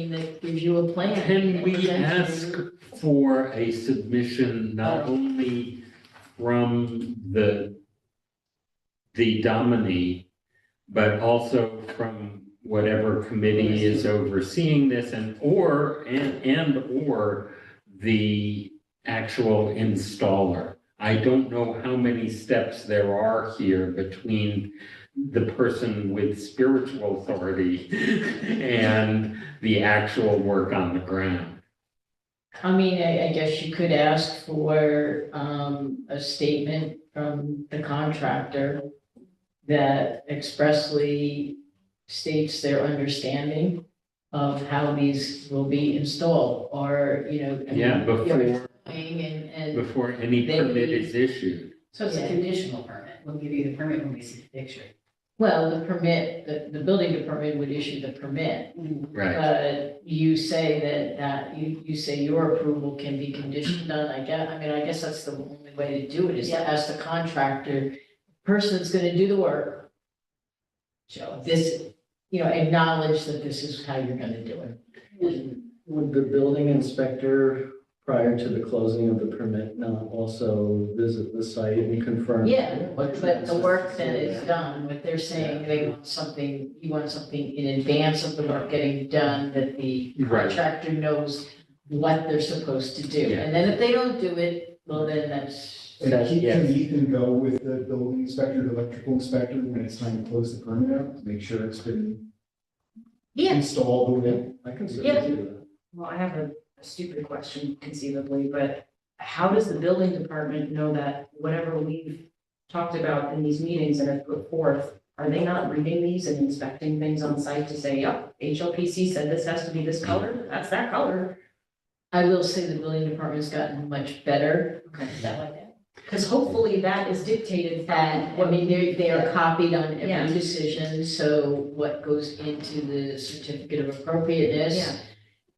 gives you a plan.
Can we ask for a submission not only from the Dominie, but also from whatever committee is overseeing this or the actual installer? I don't know how many steps there are here between the person with spiritual authority and the actual work on the ground.
I guess you could ask for a statement from the contractor that expressly states their understanding of how these will be installed, or,
Before any permit is issued.
So it's a conditional permit. We'll give you the permit when we see the picture.
Well, the permit, the building department would issue the permit.
Right.
You say that you say your approval can be conditioned on, I guess that's the only way to do it, is to ask the contractor, person's gonna do the work. So this, acknowledge that this is how you're gonna do it.
Would the building inspector, prior to the closing of the permit, not also visit the site and confirm?
Yeah, but the work that is done, what they're saying, you want something in advance of the work getting done, that the
Right.
contractor knows what they're supposed to do.
Yeah.
And then if they don't do it, well, then that's,
And
Yes.
can Ethan go with the building inspector, the electrical inspector, when it's time to close the permit out, to make sure it's been
yeah,
installed the way? I can certainly do that.
Well, I have a stupid question conceivably, but how does the building department know that whatever we've talked about in these meetings and have put forth, are they not reading these and inspecting things on site to say, yep, HLPC said this has to be this color, that's that color?
I will say the building department's gotten much better.
Okay.
That like that.
Because hopefully that is dictated
And,
from
I mean, they are copied on
Yeah.
every decision, so what goes into the certificate of appropriateness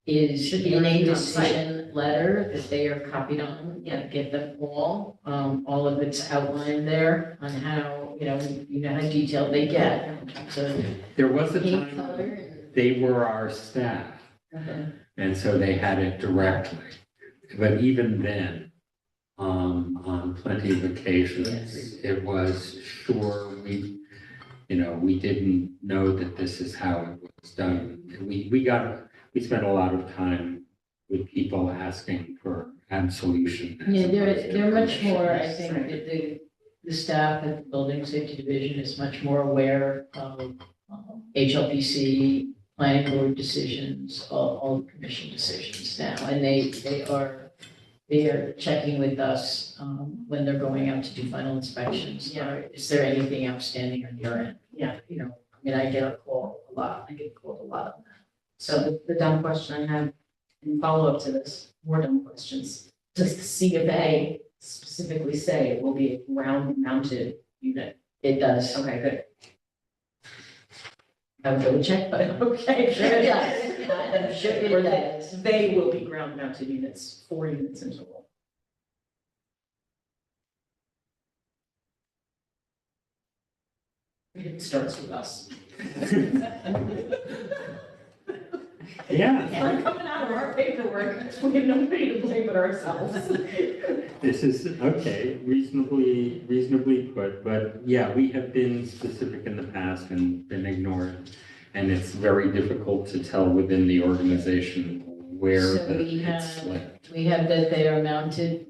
Yeah.
is
Should be
in a
reviewed on site.
decision letter that they are copied on, and get them all of it's outlined there on how, you know how detailed they get. So
There was a
paint
time
color and.
they were our staff,
Okay.
and so they had it directly. But even then, on plenty of occasions,
Yes.
it was sure we didn't know that this is how it was done. We spent a lot of time with people asking for absolution. as
Yeah,
opposed to
they're much more, I
permission.
think, that the staff at the Building Safety Division is much more aware of HLPC, planning board decisions, all commission decisions now. And they are checking with us when they're going out to do final inspections.
Yeah.
Is there anything outstanding on your end?
Yeah.
I get a call a lot. I get called a lot on that.
So the dumb question I have in follow-up to this, more dumb questions. Does the C of A specifically say it will be a ground mounted unit?
It does.
Okay, good.
I would double check, but
Okay.
sure it does. I'm sure it
Or
does.
they will be ground mounted units, 4 units in total. It starts with us.
Yeah,
We're coming out of our paperwork, we have nobody to blame but ourselves.
this is, okay, reasonably put, but yeah, we have been specific in the past and been ignored. And it's very difficult to tell within the organization where
So we
it's
have-
slipped.
We have that they are mounted,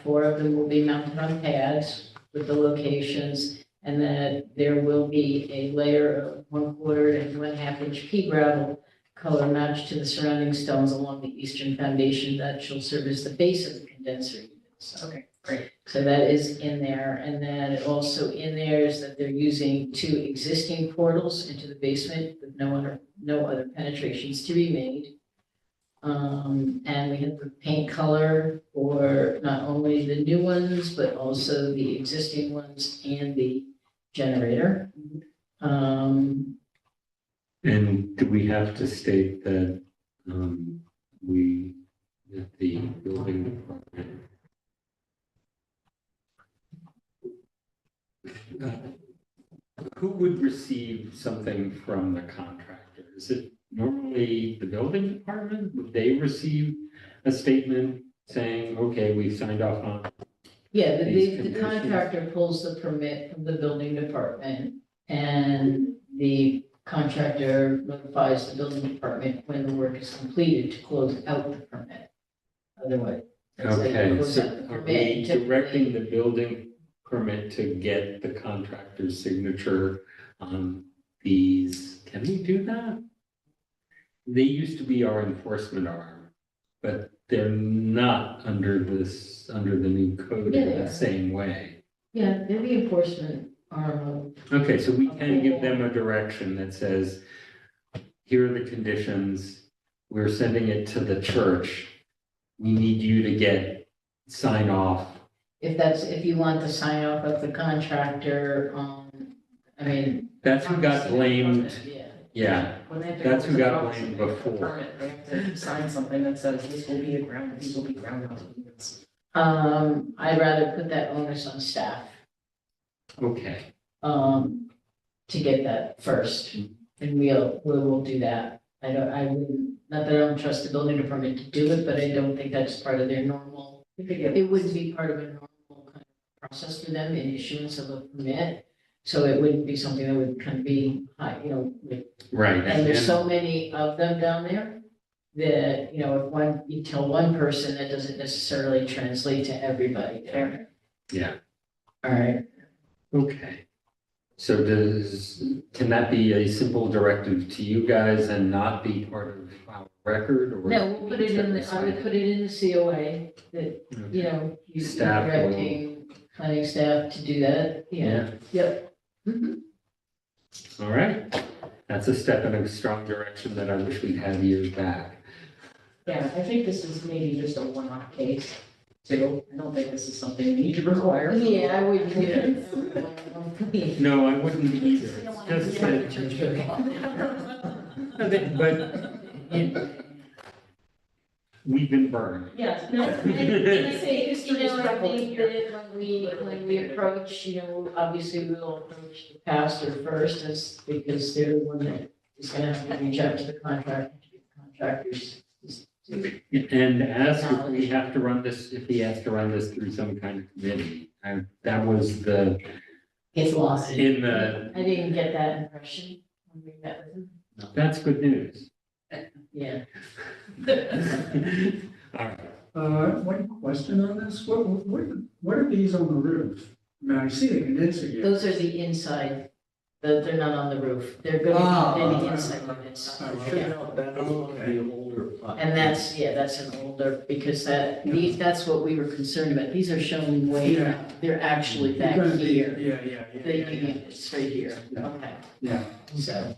four of them will be mounted on pads with the locations. And that there will be a layer of 1/4 and 1/2 inch pea gravel color matched to the surrounding stones along the eastern foundation that shall serve as the base of the condenser units.
Okay, great.
So that is in there, and then also in there is that they're using 2 existing portals into the basement with no other penetrations to be made. And we have the paint color for not only the new ones, but also the existing ones and the generator.
And do we have to state that, that the building department who would receive something from the contractor? Is it normally the building department? Would they receive a statement saying, okay, we've signed off on?
Yeah,
These
the
conditions.
contractor pulls the permit from the building department, and the contractor notifies the building department when the work is completed to close out the permit. Otherwise. it's like
Okay,
close
so
out the
are
permit,
we
typically-
directing the building permit to get the contractor's signature on these? Can we do that? They used to be our enforcement arm, but they're not under the new code
Yeah,
in
they
the
are.
same way.
Yeah, they're the enforcement arm of.
Okay, so we can give them a direction that says, here are the conditions, we're sending it to the church. We need you to get sign off.
If you want the sign off of the contractor,
That's who got blamed,
yeah.
yeah,
When they have to
That's
go
who
to the
got
office
blamed
and get the
before.
permit, they have to sign something that says these will be ground mounted units.
I'd rather put that onus on staff,
okay.
to get that first. And we will do that. I wouldn't, not that I don't trust the building department to do it, but I don't think that's part of their normal. It wouldn't be part of a normal kind of process for them in issuance of a permit. So it wouldn't be something that would kind of be, like,
Right.
and there's so many of them down there that, you know, if you tell one person, that doesn't necessarily translate to everybody there.
Yeah,
All right.
okay. So can that be a simple directive to you guys and not be part of our record or?
No, we'll put it in I would put it in the COA that, you know, you're
Staff will-
directing planning staff to do that. Yeah. Yep. Mhm.
All right, that's a step in a strong direction that I wish we'd had years back.
Yeah, I think this is maybe just a one-off case, too. I don't think this is something we need to require.
Yeah, I wouldn't do it.
No, I wouldn't either. It's just that, but we've been burned.
Yes,
No,
no.
and I think, you know, I think that when we approach, you know, obviously we'll approach the pastor first, as because they're the one that is gonna have to reach out to the contractors.
And ask if we have to run this, if he has to run this through some kind of committee. That was
Gets lost.
in the,
I didn't get that impression when we met with him.
that's good news.
Yeah.
All right.
One question on this, what are these on the roof? I mean, I see the condenser units.
Those are the inside, they're not on the roof. They're gonna be the inside units. And that's, yeah, that's an older, because that's what we were concerned about. These are shown way,
Yeah.
they're actually back
They're gonna be-
here.
Yeah.
The units right here.
Yeah.
Okay,
Yeah,
so,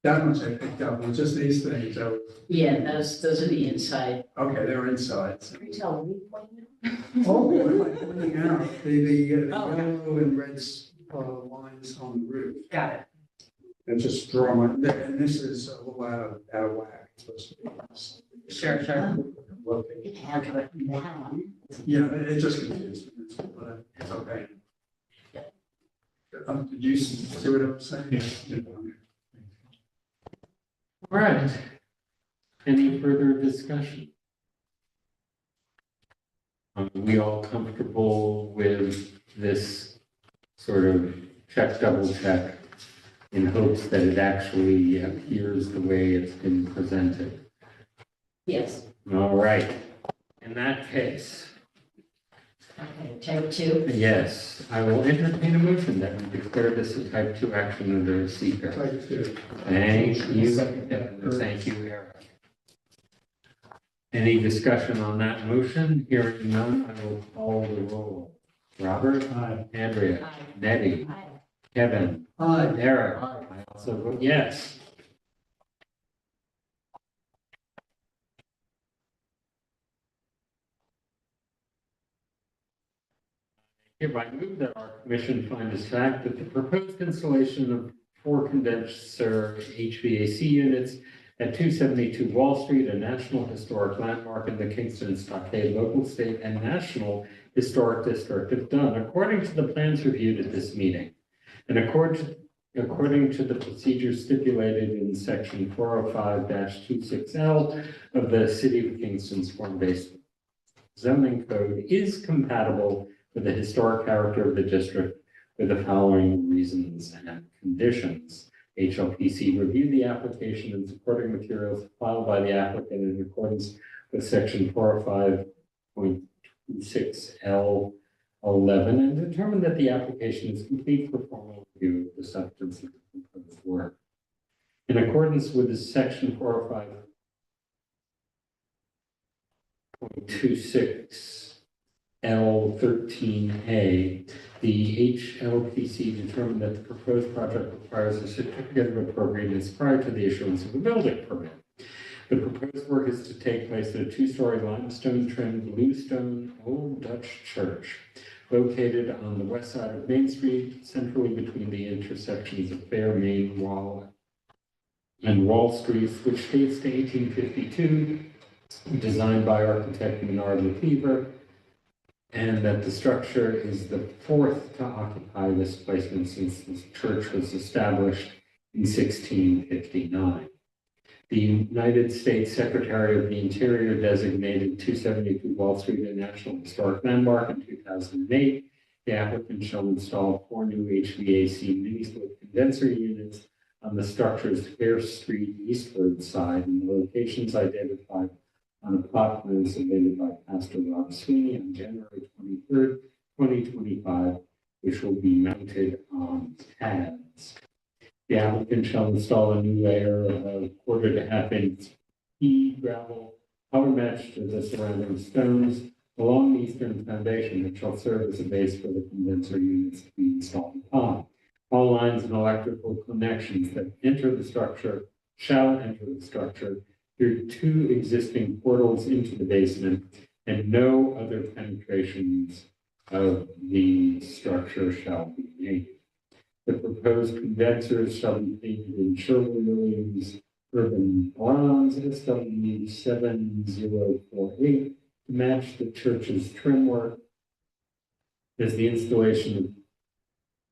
that much I picked up, it's just these things, so,
yeah, those are the inside.
okay, they're inside.
Can you tell me what you
Oh, what am I pointing out? The
Oh, okay.
yellow and red lines on the roof.
Got it.
And just draw my, and this is a little out of whack. It's supposed to be.
Sure.
It has written down.
Yeah, it just confused me, but it's okay. Did you see what I was saying?
All right. Any further discussion? Are we all comfortable with this sort of double check in hopes that it actually appears the way it's been presented?
Yes.
All right. In that case,
Okay, type 2.
yes, I will entertain a motion that we declare this a type 2 action under seeker.
Type two.
Thank you. Thank you, Eric. Any discussion on that motion? Hearing none, I will call the roll. Robert?
Aye.
Andrea?
Aye.
Nettie? Kevin?
Aye.
Eric? I also vote yes. Hereby move that our commission find as fact that the proposed installation of 4 condenser HVAC units at 272 Wall Street, a National Historic Landmark in the Kingston Stockade local, state, and national historic district, if done according to the plans reviewed at this meeting, and according to the procedures stipulated in section 405-26L of the City of Kingston's form-based zoning code, is compatible with the historic character of the district with the following reasons and conditions. HLPC reviewed the application and supporting materials filed by the applicant in accordance with section 405.26L11 and determined that the application is complete for formal review of the substance of the proposed work. In accordance with the section 405.26L13A, the HLPC determined that the proposed project requires a certificate of appropriateness prior to the issuance of a building permit. The proposed work is to take place at a 2-story limestone trimmed bluestone Old Dutch church located on the west side of Main Street, centrally between the intersections of Fair, Main, Wall, and Wall Streets, which dates to 1852, designed by architect Menard Lefevre, and that the structure is the 4th to occupy this placement since the church was established in 1659. The United States Secretary of the Interior designated 272 Wall Street a National Historic Landmark in 2008. The applicant shall install 4 new HVAC mini-split condenser units on the structure's Fair Street eastward side and the locations identified on a plot plan submitted by Pastor Rob Sweeney on January 23rd, 2025, which will be mounted on pads. The applicant shall install a new layer of 1/4 to 1/2 inch pea gravel color matched to the surrounding stones along the eastern foundation, which shall serve as a base for the condenser units to be installed upon. All lines and electrical connections that enter the structure shall enter the structure through 2 existing portals into the basement, and no other penetrations of the structure shall be made. The proposed condensers shall be painted in Sherwin-Williams Urban Bronze SW 7048 to match the church's trim work, as the installation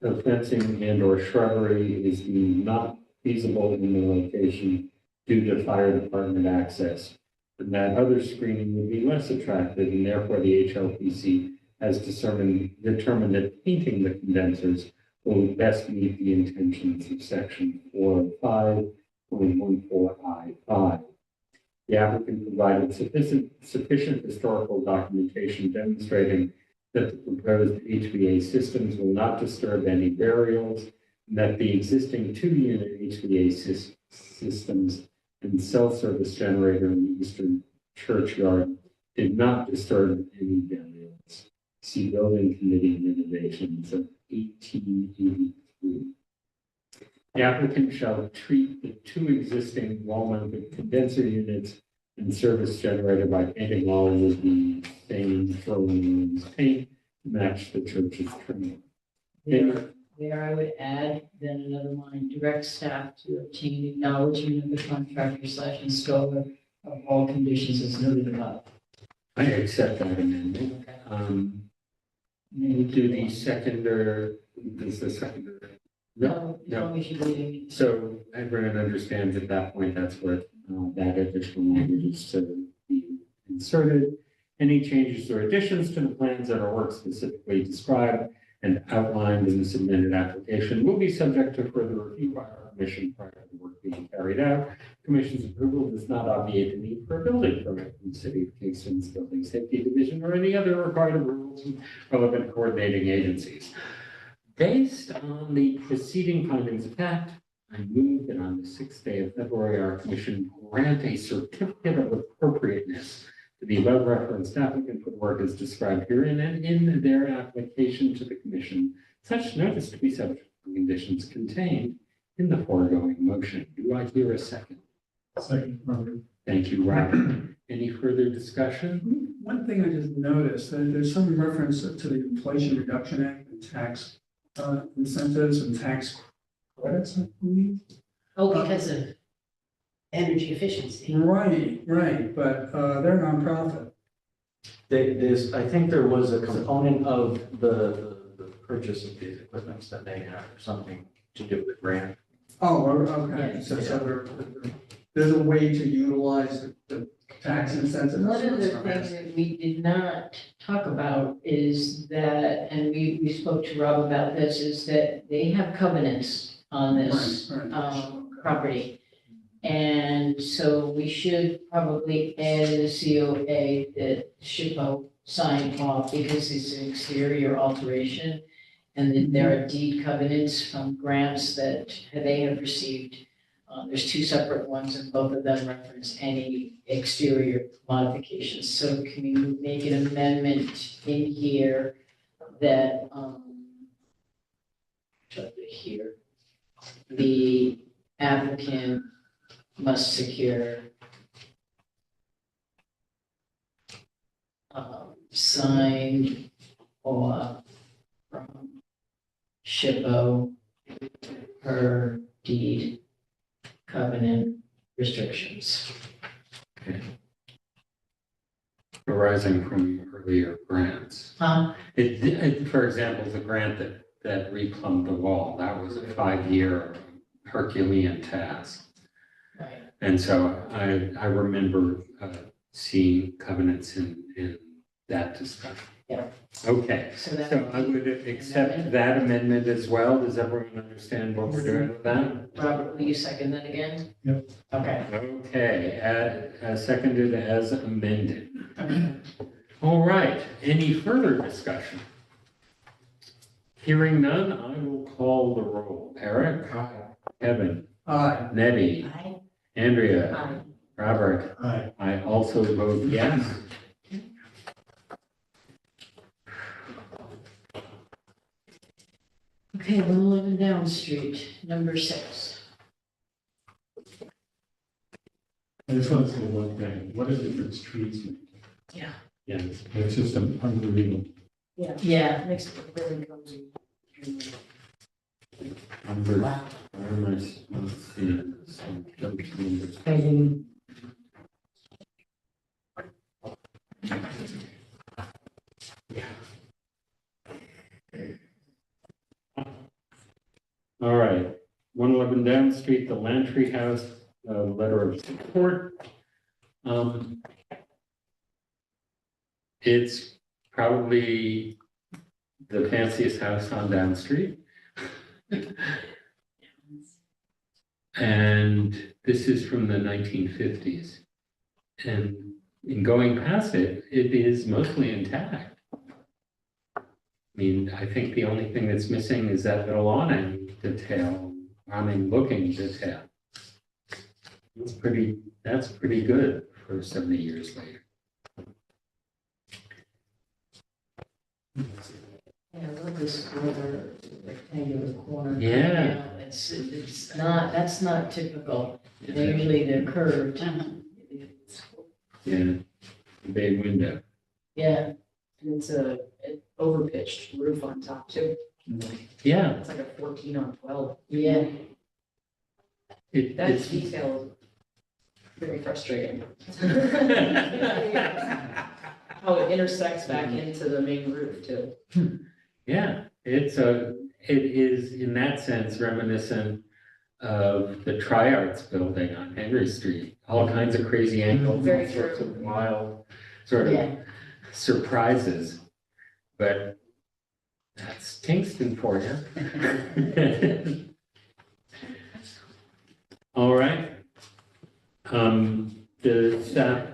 of fencing and or shrubbery is deemed not feasible in the location due to fire department access, and that other screening would be less attractive, and therefore the HLPC has determined that painting the condensers will best meet the intentions of section 405.14I5. The applicant provided sufficient historical documentation demonstrating that the proposed HVA systems will not disturb any burials, and that the existing 2-unit HVA systems and cell service generator in the eastern churchyard did not disturb any burials. See Building Committee Renovations of 1883. The applicant shall treat the 2 existing wall-mounted condenser units and service generator by painting all with the same Sherwin-Williams paint to match the church's trim.
There I would add then another line, direct staff to obtain acknowledgement of the contractor / installer of all conditions as noted above.
I accept that amendment. We'll do the seconder, is the seconder?
No, as long as you're reading.
So everyone understands at that point, that's what that additional language is to be inserted. Any changes or additions to the plans that are work specifically described and outlined in the submitted application will be subject to further review by our commission prior to the work being carried out. Commission's approval does not obviate the need for a building permit from the City of Kingston's Building Safety Division or any other required rules and relevant coordinating agencies. Based on the preceding findings of fact, I move that on the 6th day of February, our commission grant a certificate of appropriateness to the above referenced applicant for the work as described herein and in their application to the commission, such notice to be subject to the conditions contained in the foregoing motion. Do I hear a second?
Second, Robert.
Thank you, Robert. Any further discussion?
One thing I just noticed, that there's some reference to the Inflation Reduction Act and tax incentives and tax credits, I believe.
Oh, because of energy efficiency.
Right, but they're nonprofit.
I think there was a component of the purchase of these equipments that they have or something to do with grant.
Oh, okay,
Yeah.
so there's a way to utilize the tax incentives.
One of the things that we did not talk about is that, and we spoke to Rob about this, is that they have covenants on this
Right.
property. And so we should probably add in the COA that SHPO signed off because it's an exterior alteration. And that there are deed covenants from grants that they have received. There's 2 separate ones and both of them reference any exterior modifications. So can we make an amendment in here that, here, the applicant must secure signed or from SHPO per deed covenant restrictions.
Arising from earlier grants. For example, the grant that replumbed the wall, that was a 5-year Herculean task.
Right.
And so I remember seeing covenants in that discussion.
Yeah.
Okay,
So that.
so I would accept that amendment as well. Does everyone understand what we're doing with that?
Robert, will you second that again?
Yep.
Okay.
Okay, seconded as amended. All right, any further discussion? Hearing none, I will call the roll. Eric?
Aye.
Kevin?
Aye.
Nebby?
Aye.
Andrea?
Aye.
Robert?
Aye.
I also vote yes.
Okay, 111 Down Street, number 6.
I just want to say one thing, what a difference trees make.
Yeah.
Yeah, it's just unbelievable.
Yeah, makes it really cozy.
Numbers,
Wow.
let's see. Some numbers.
Amazing.
All right, 111 Down Street, the Lantry House, letter of support. It's probably the fanciest house on Down Street. And this is from the 1950s. And in going past it, it is mostly intact. I mean, I think the only thing that's missing is that little awning detail, awning-looking detail. That's pretty good for 70 years later.
Yeah, I love this corner, rectangular corner.
Yeah.
You know, it's not, that's not typical. Usually they're curved.
Yeah, bay window.
Yeah,
And it's an overpitched roof on top too.
Yeah,
It's like a 14 on 12.
yeah.
That
it's.
detail is very frustrating. How it intersects back into the main roof too.
Yeah, it is in that sense reminiscent of the Tri-Arts building on Henry Street. All kinds of crazy angles,
Very
all sorts
true.
of wild sort of
Yeah.
surprises. But that's Kingston for you. All right. Does now,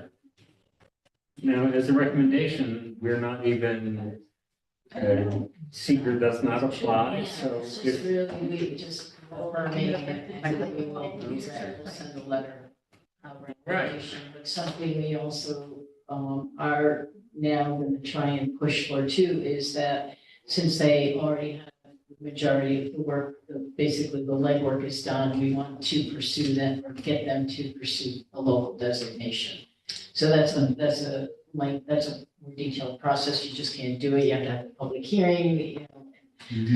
as a recommendation, we're not even, seeker does not apply, so
It's just
if,
really, we just affirming it, and we will send a letter of recommendation, but something we also, are now going to try and push for too, is that since they already have the majority of the work, basically the legwork is done, we want to pursue them or get them to pursue a local designation. So that's a more detailed process, you just can't do it, you have to have a public hearing, you know.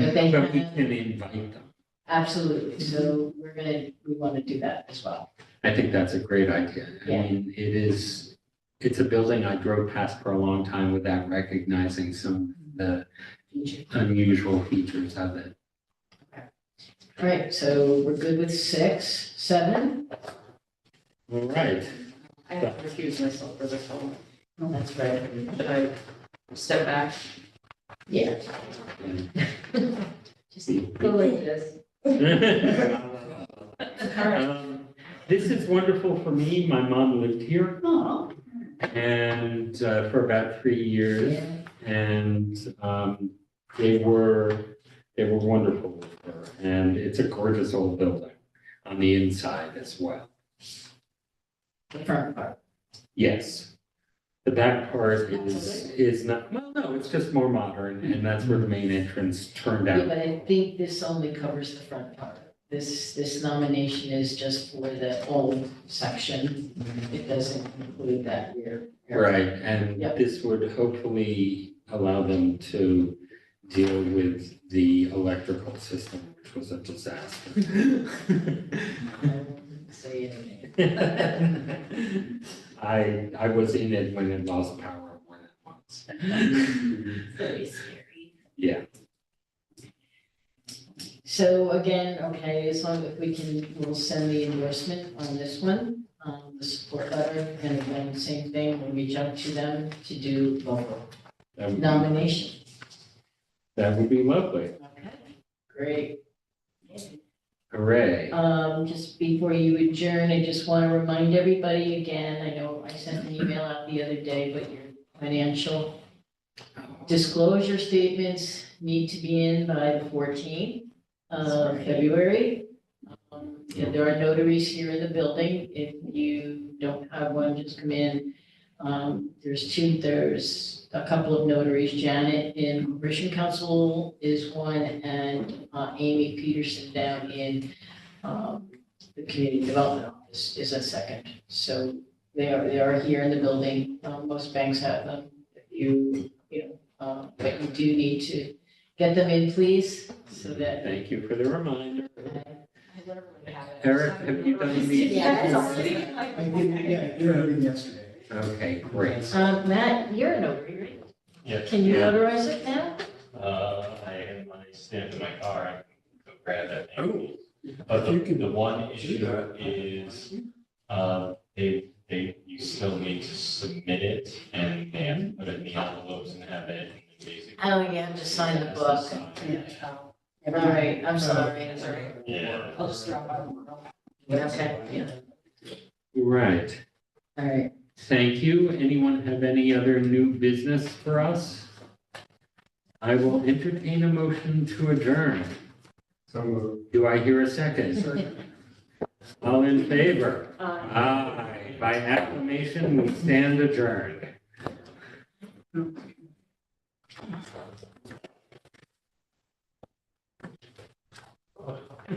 But they
but we
have,
can invite them.
absolutely, so we want to do that as well.
I think that's a great idea. I
Yeah.
mean, it's a building I drove past for a long time without recognizing some of the unusual features of it.
All right, so we're good with 6, 7?
All right.
I have to recuse myself for this one.
Oh, that's right.
Should I step back?
Yeah.
Just go like this.
This is wonderful for me. My mom lived here
Oh,
and for about 3 years.
Yeah.
And they were wonderful with her. And it's a gorgeous old building on the inside as well.
The front part.
Yes. The back part is not, well, no, it's just more modern and that's where the main entrance turned
Yeah,
out.
but I think this only covers the front part. This nomination is just for the old section. It doesn't include that rear. area.
Right, and
Yep.
this would hopefully allow them to deal with the electrical system, which was a disaster.
I won't say anything.
I was in it when it lost power more than once.
very scary.
Yeah,
So again, okay, as long as we can, we'll send the endorsement on this one. the support letter, and then same thing, we'll reach out to them to do local nomination.
That would be lovely.
Okay, great.
Hooray.
Just before you adjourn, I just want to remind everybody again, I know I sent an email out the other day, but your financial disclosure statements need to be in by the 14th of February. Yeah, there are notaries here in the building. If you don't have one, just come in. There's a couple of notaries. Janet in Corporation Council is one, and Amy Peterson down in the Community Development Office is a second. So they are here in the building. Most banks have them. If but you do need to get them in, please, so that.
Thank you for the reminder. Eric, have you done these?
I did everything yesterday.
Okay, great.
Matt, you're a notary, right?
Yeah.
Can you notarize it now?
I have my stamp in my car, I can go grab that.
Oh.
But the one issue is, you still need to submit it, and they have to put it in the envelopes and have it, and basically.
Oh, you have to sign the book. All right, I'm sorry.
Yeah.
I'll just drop out.
Okay, yeah,
Right.
all right.
Thank you. Anyone have any other new business for us? I will entertain a motion to adjourn.
So
Do I hear a second? All in favor? Aye. By acclamation, we stand adjourned.